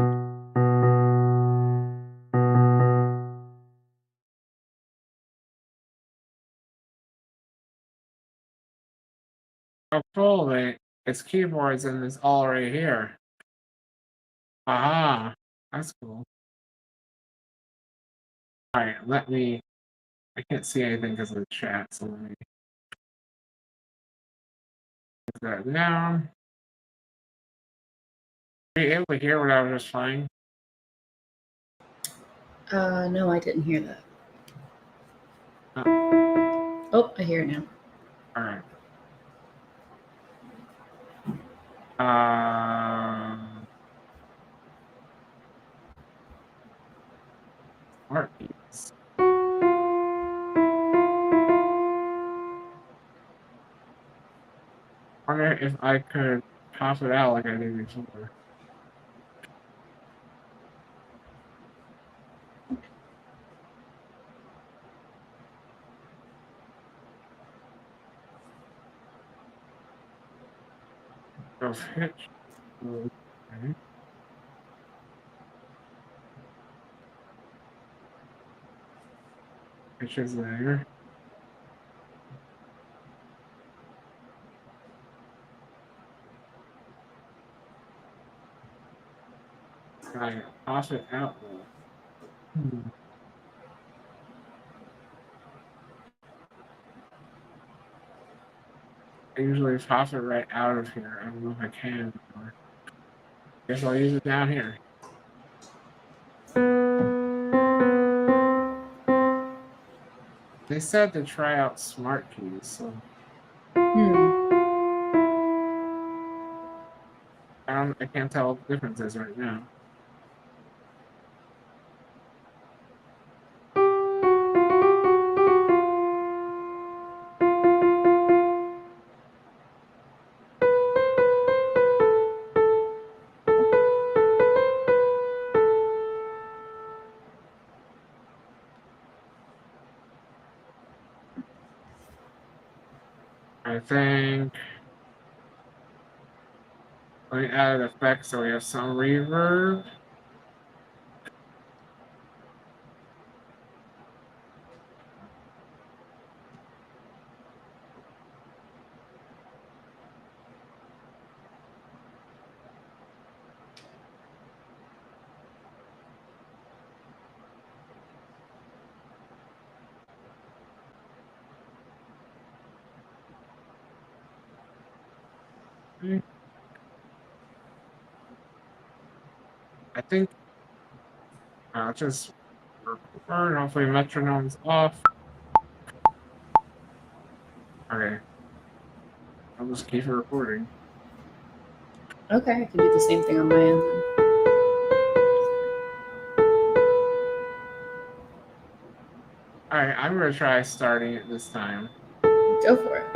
Oh, cool. It's keyboards and it's all right here. Aha, that's cool. Alright, I can't see anything because of the chat, so let me put that down. Were you able to hear what I was just playing? No, I didn't hear that. Oh. Oh, I hear it now. Alright. Heartbeats. Wonder if I could pop it out like I did before. Go pitch. Okay. Pitch is there. I pop it out though. I usually pop it right out of here. I don't know if I can. Or guess I'll use it down here. They said to try out smart keys, so I can't tell what the difference is right now. I think let me add effects so we have some reverb. I think I'll just record. Hopefully metronome's off. Okay. I'll just keep it recording. Okay, I can do the same thing on my end then. Alright, I'm gonna try starting it this time. Go for it.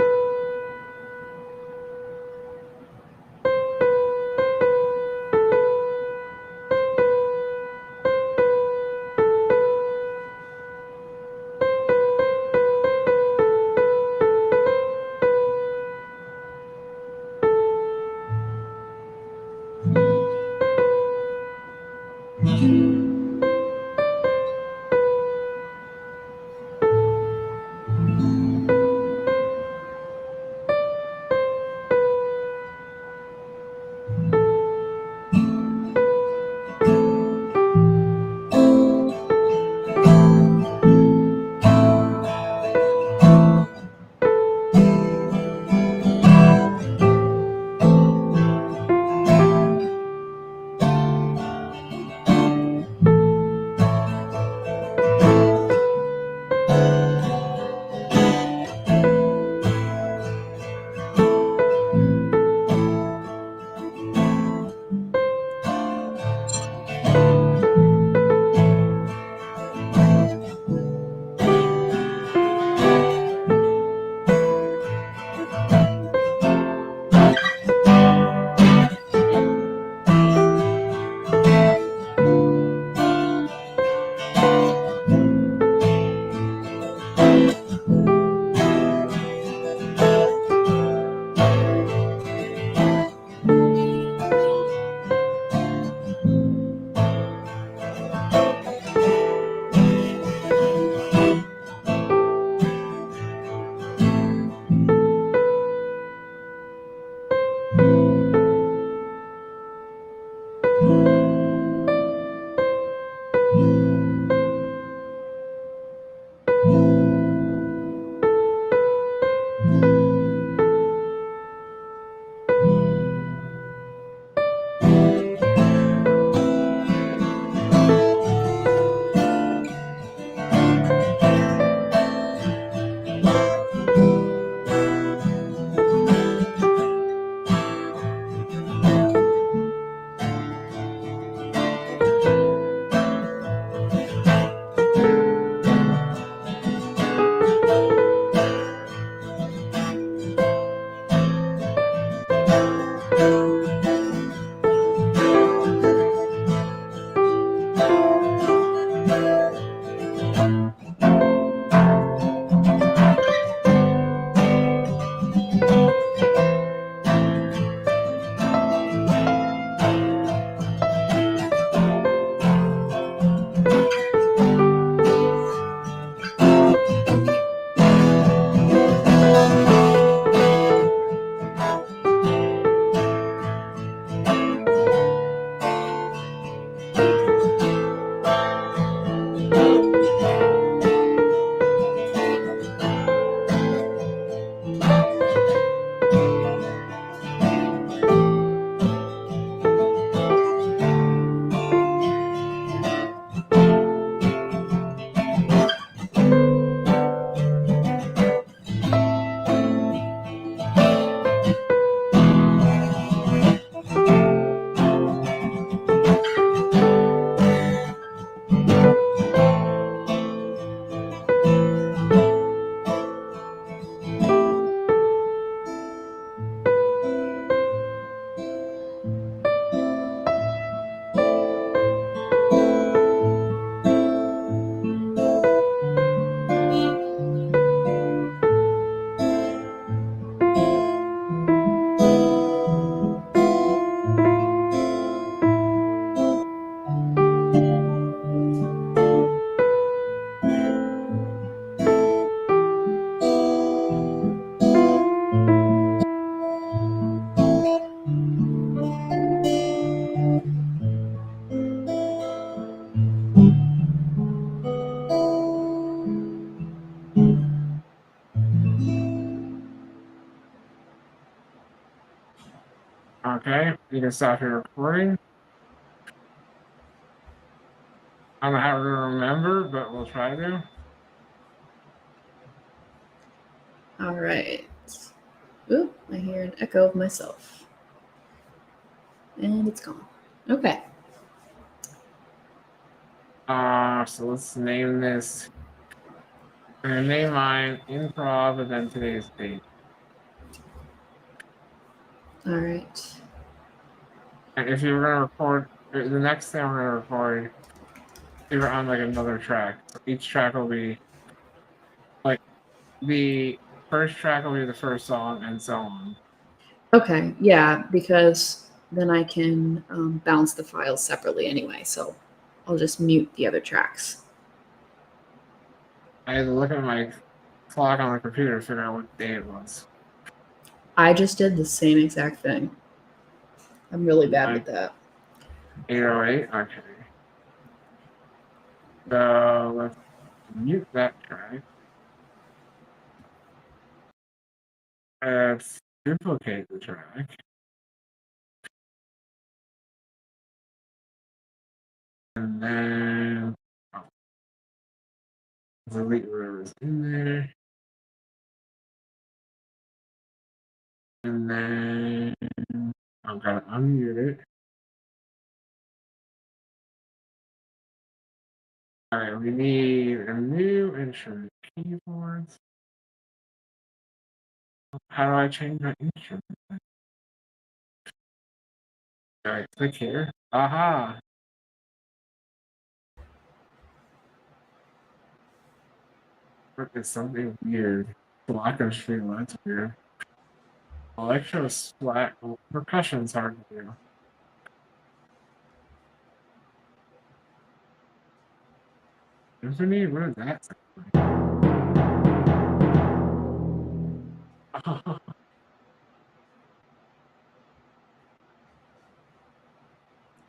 Okay, you can stop your recording. I don't know how to remember, but we'll try to. All right. Oop, I hear an echo of myself. And it's gone. Okay. So let's name this. I'm gonna name mine improv and then today's date. All right. And if you were gonna record, the next thing I'm gonna record, you're on like another track. So each track will be like the first track will be the first song and so on. Okay. Yeah, because then I can bounce the files separately anyway. So I'll just mute the other tracks. I had to look at my clock on the computer to figure out what day it was. I just did the same exact thing. I'm really bad with that. 8:08. Okay. So let's mute that track. Let's duplicate the track. And then delete whatever's in there. And then I'm gonna unmute it. Alright, we need a new instrument. Keyboards. How do I change my instrument? Alright, click here. Aha! It's something weird. Blocker string, that's weird. Electro splat. Percussion's hard to do. Symphony? What is that sound like?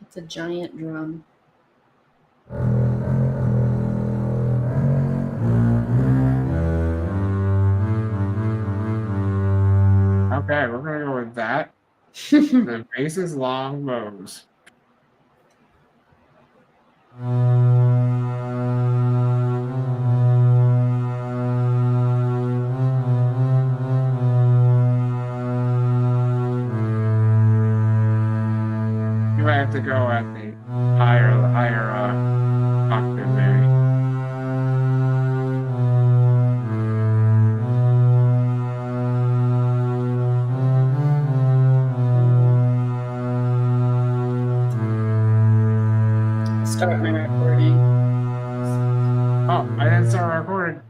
It's a giant drum. Okay, we're gonna go with that. The bass is long bows. You might have to go at the higher octave maybe. Start my recording. Oh, I didn't start recording.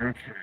Okay.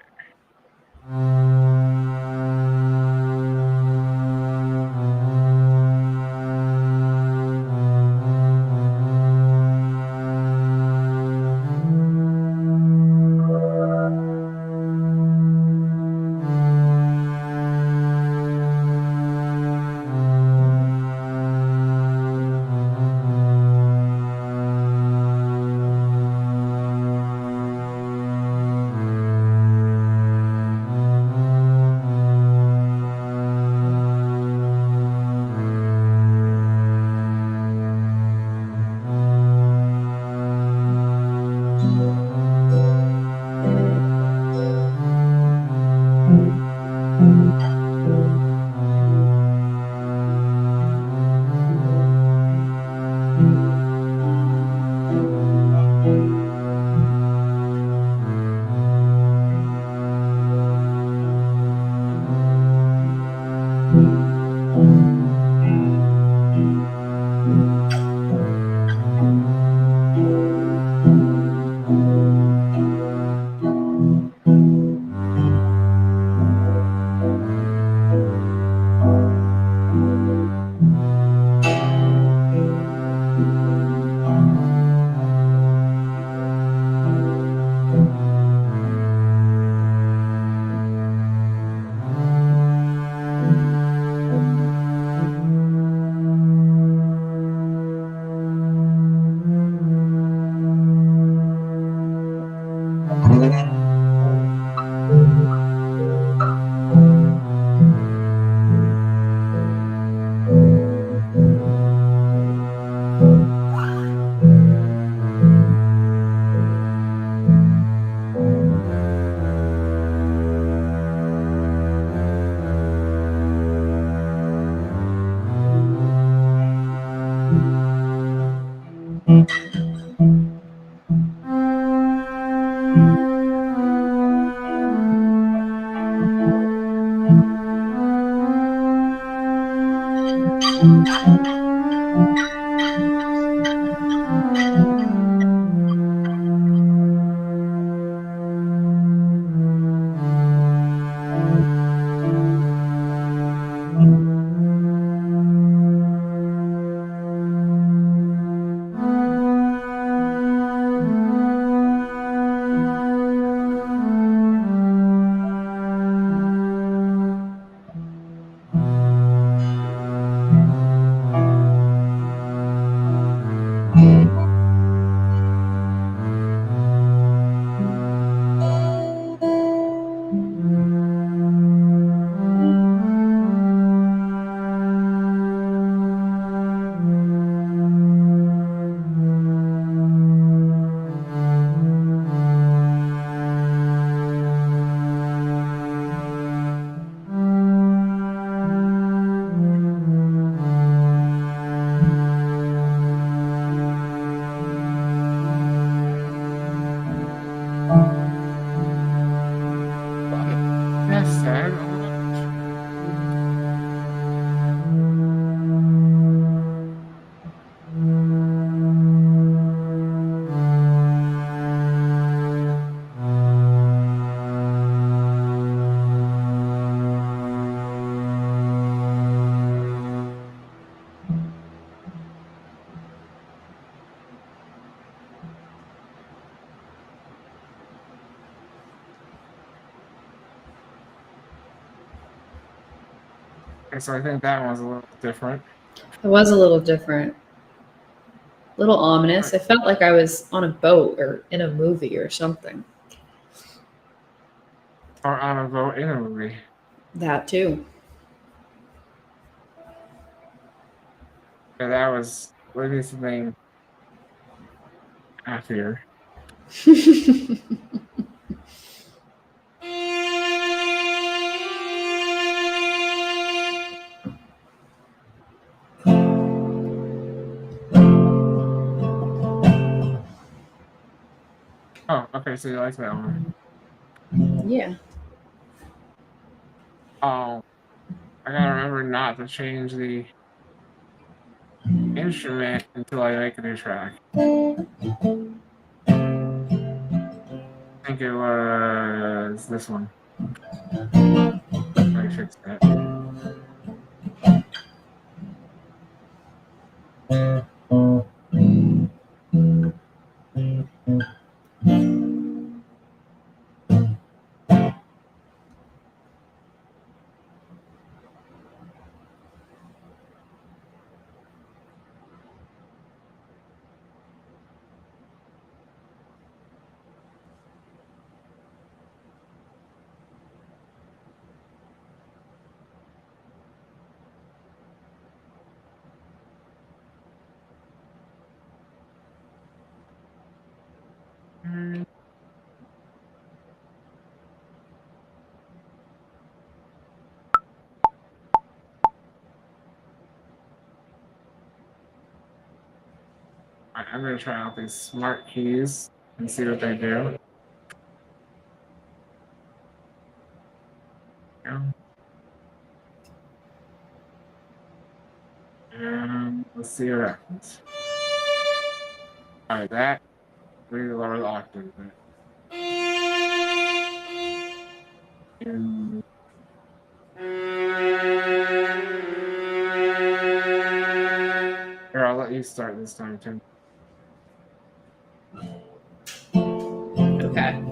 That's sad. Okay, so I think that one's a little different. It was a little different, a little ominous. It felt like I was on a boat or in a movie or something. Or on a boat in a movie. That too. Yeah, that was, what is the name? Happier. Oh, okay, so you like that one. Yeah. Oh, I gotta remember not to change the instrument until I make a new track. I think it was this one. I fixed that. I'm gonna try out these smart keys and see what they do. Let's see what happens. Alright, that really lower the octave. And here, I'll let you start this time, Tim. Okay.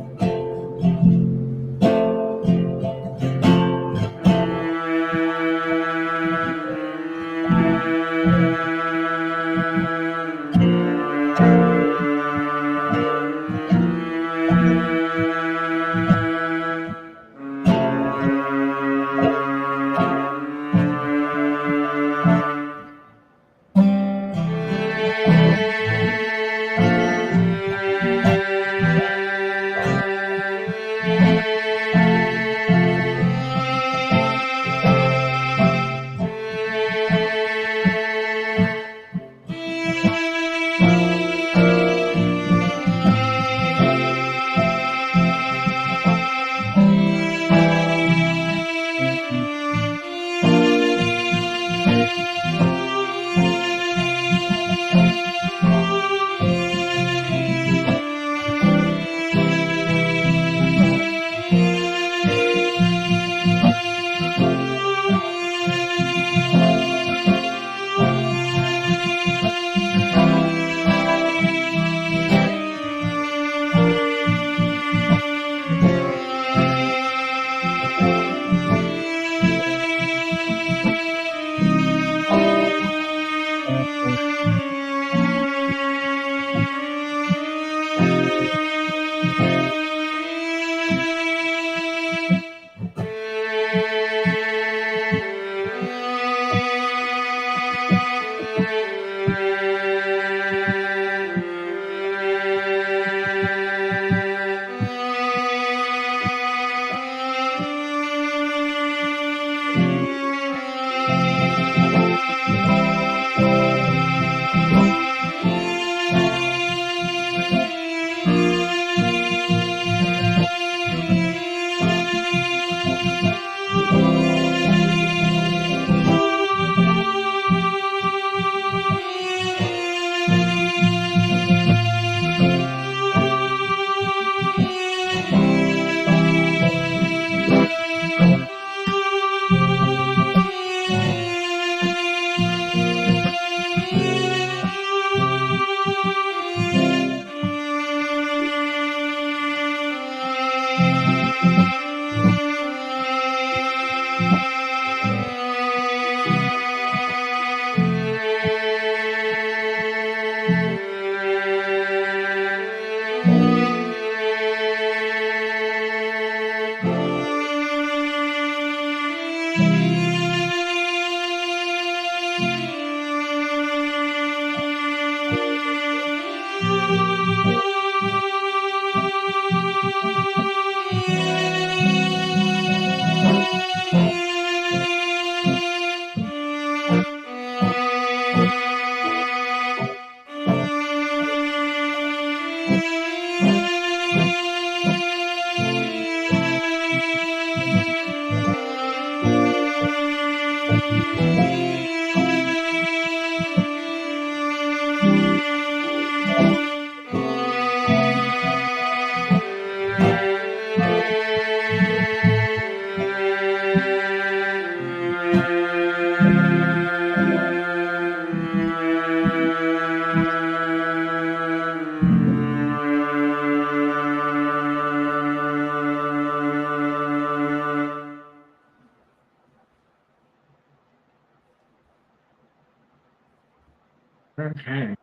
Okay.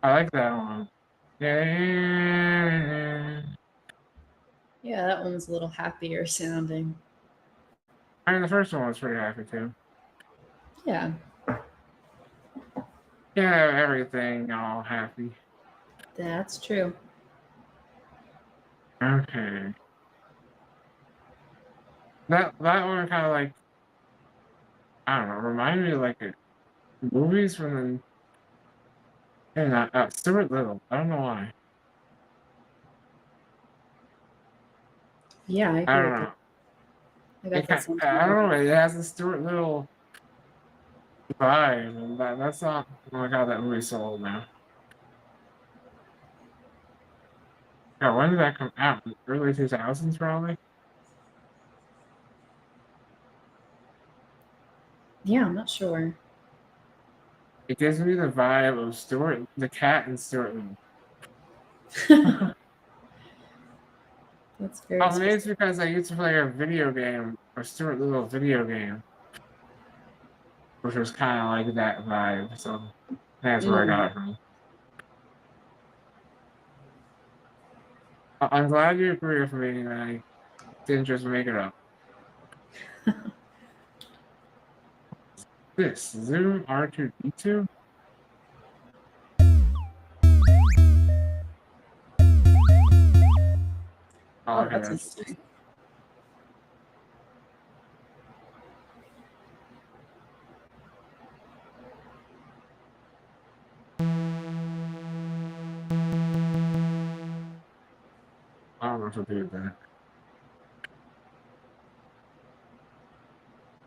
I like that one. Yeah. Yeah, that one's a little happier sounding. I mean, the first one was pretty happy too. Yeah, Yeah, everything all happy. that's true. Okay. That one kind of like, I don't know, reminded me of like movies from the Stuart Little. I don't know why. Yeah, I I agree don't with that. know. That sounds I don't familiar. know. It has a Stuart Little vibe, and that's not. Oh my god, that movie's so old now. God, when did that come out? Early 2000s, probably. Yeah, I'm not sure. It gives me the vibe of Stuart, the cat, and Stuart Little. That's very Oh, maybe it's specific. because I used to play a video game, a Stuart Little video game, which was kind of like that vibe. So that's where I Mm. got it from. I'm glad you agree with me, and I didn't just make it up. This Zoom R2D2. Oh, Oh, okay, that's that's. interesting. I don't know what to do with that.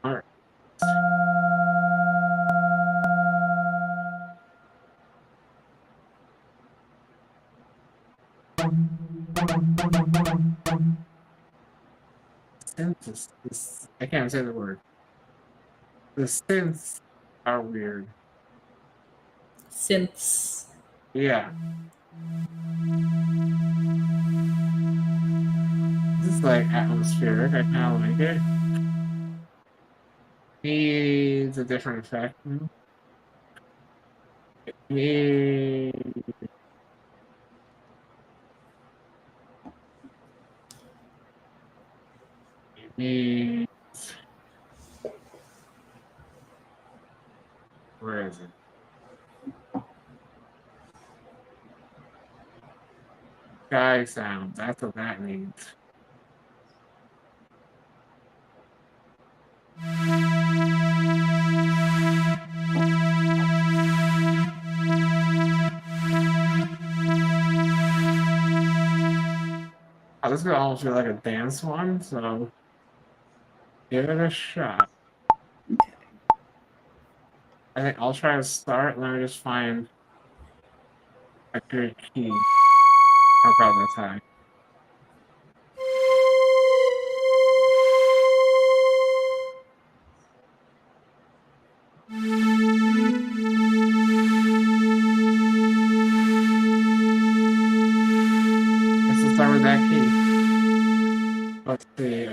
All right. Synthesis. I can't say the word. The synths are weird. Synths. Yeah. This is like atmospheric. I kind of like it. Needs a different effect. Me. Me. Where is it? Sky sound. That's what that means. Oh, this is gonna almost be like a dance one, so give it a shot. Okay. I think I'll try to start. Let me just find a good key. Oh god, that's high. Let's start with that key. Let's see,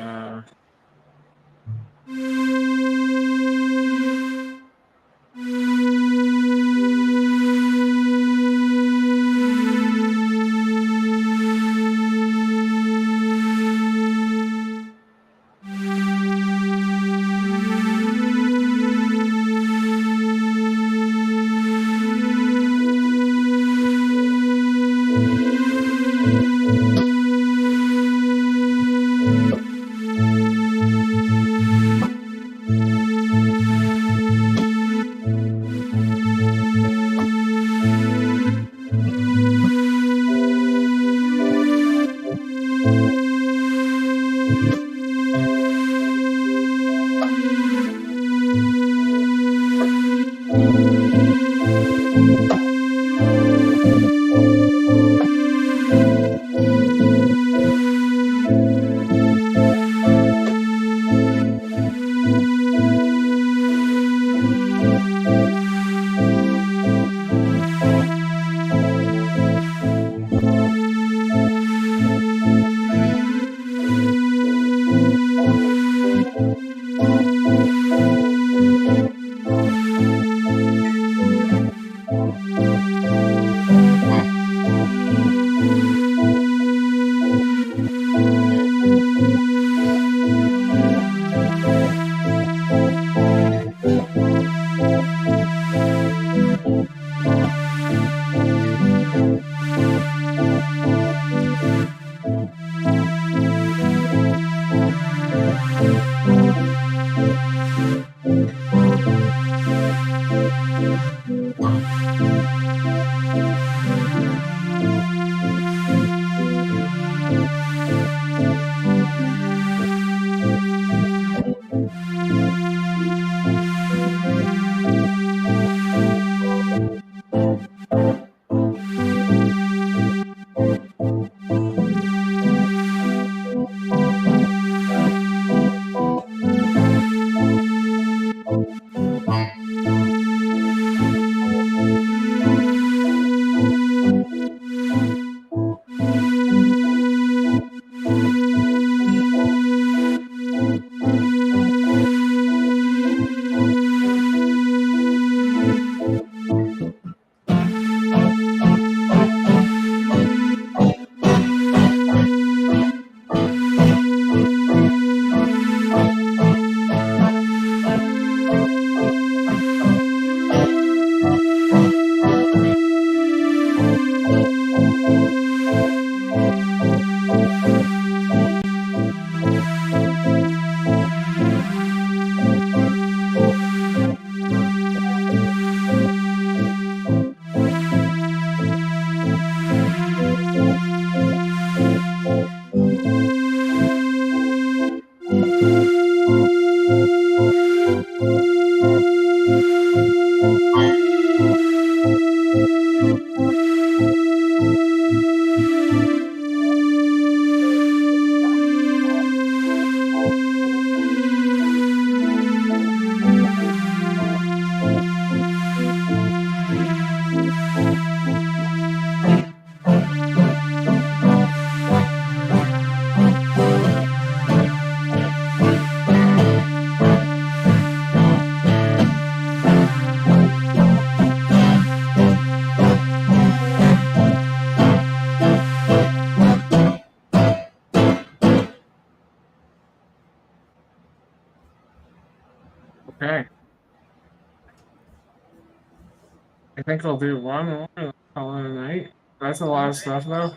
I think I'll do one more and call it a night. That's a lot of stuff, though.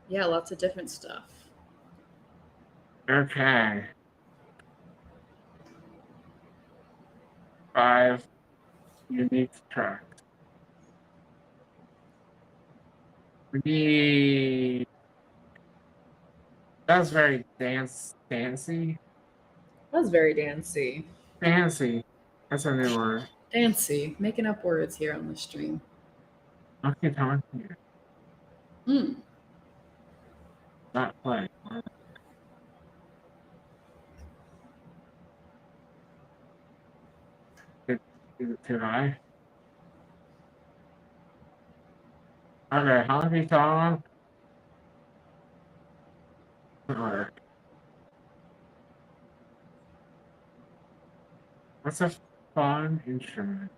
Yeah, lots of different stuff. Okay. 5 unique tracks. We That was very dancey. That was very dancey. Fancy. That's a new word. Fancy. Making up words here on the stream. Okay, talking here. Hmm. Not playing. Is it too high? Okay, honky tonk. Or what's a fun instrument?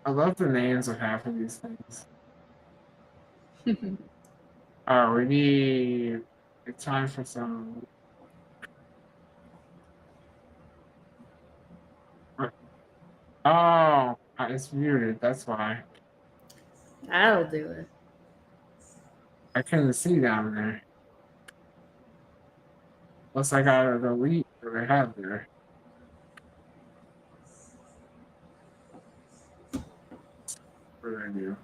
I love the names of half of these things. We need. It's time for some. Oh, it's muted. That's why. That'll do it. I couldn't see down there. Unless I got to delete what I had there. What did I do?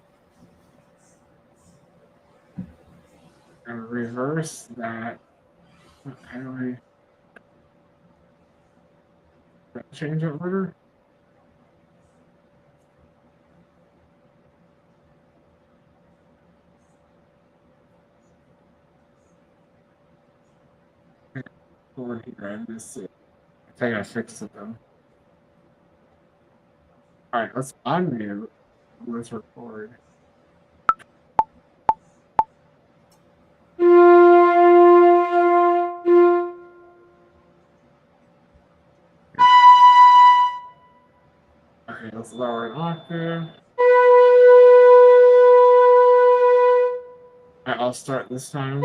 And reverse that. How do I change the order? Over here, I missed it. I think I fixed it though. Alright, let's unmute. Let's record. Okay, let's lower an octave. Alright, I'll start this time.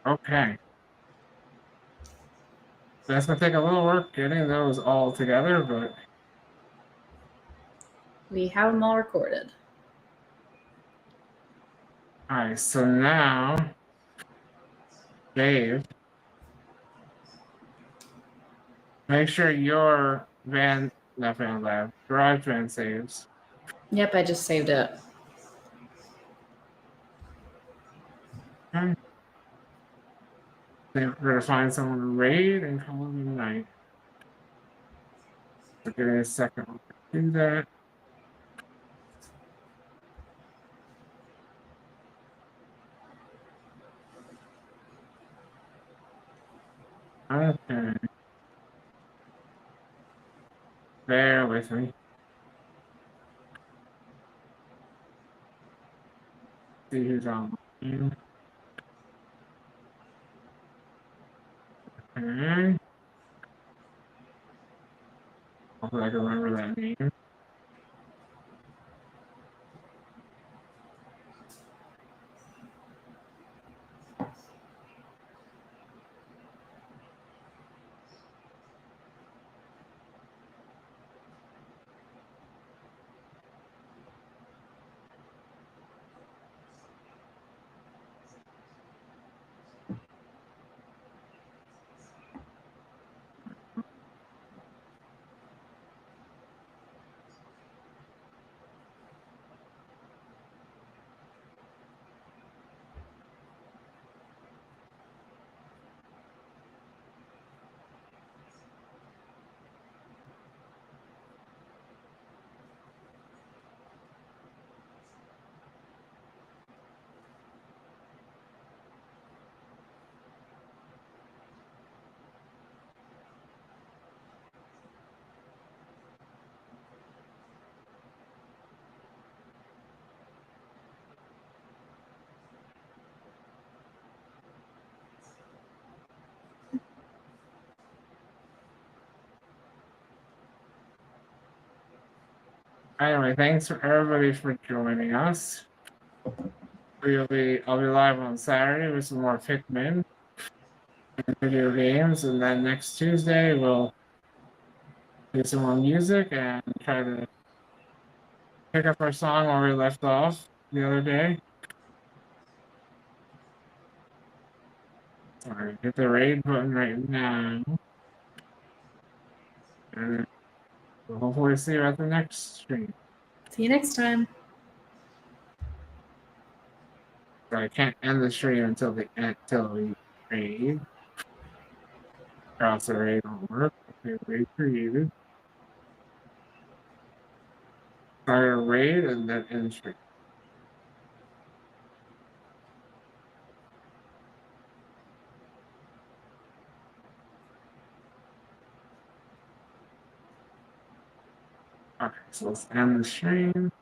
Okay. That's gonna take a little work getting those all together, but We have them all recorded. alright, so now Dave, make sure your not Bandlab, GarageBand saves. Yep, I just saved it. Okay. Then we're gonna find someone to raid and call it a night. So give me a second to do that. Okay. Bear with me. See who's on. Okay. Hopefully I can remember that name. Anyway, thanks for everybody for joining us. I'll be live on Saturday with some more Pikmin and video games, and then next Tuesday we'll do some more music and try to pick up our song where we left off the other day. Sorry, hit the raid button right now. And we'll hopefully see you at the next stream. See you next time. So I can't end the stream until we raid. Or else the raid won't work. Okay, raid created. Start a raid and then end stream. Okay, so let's end the stream.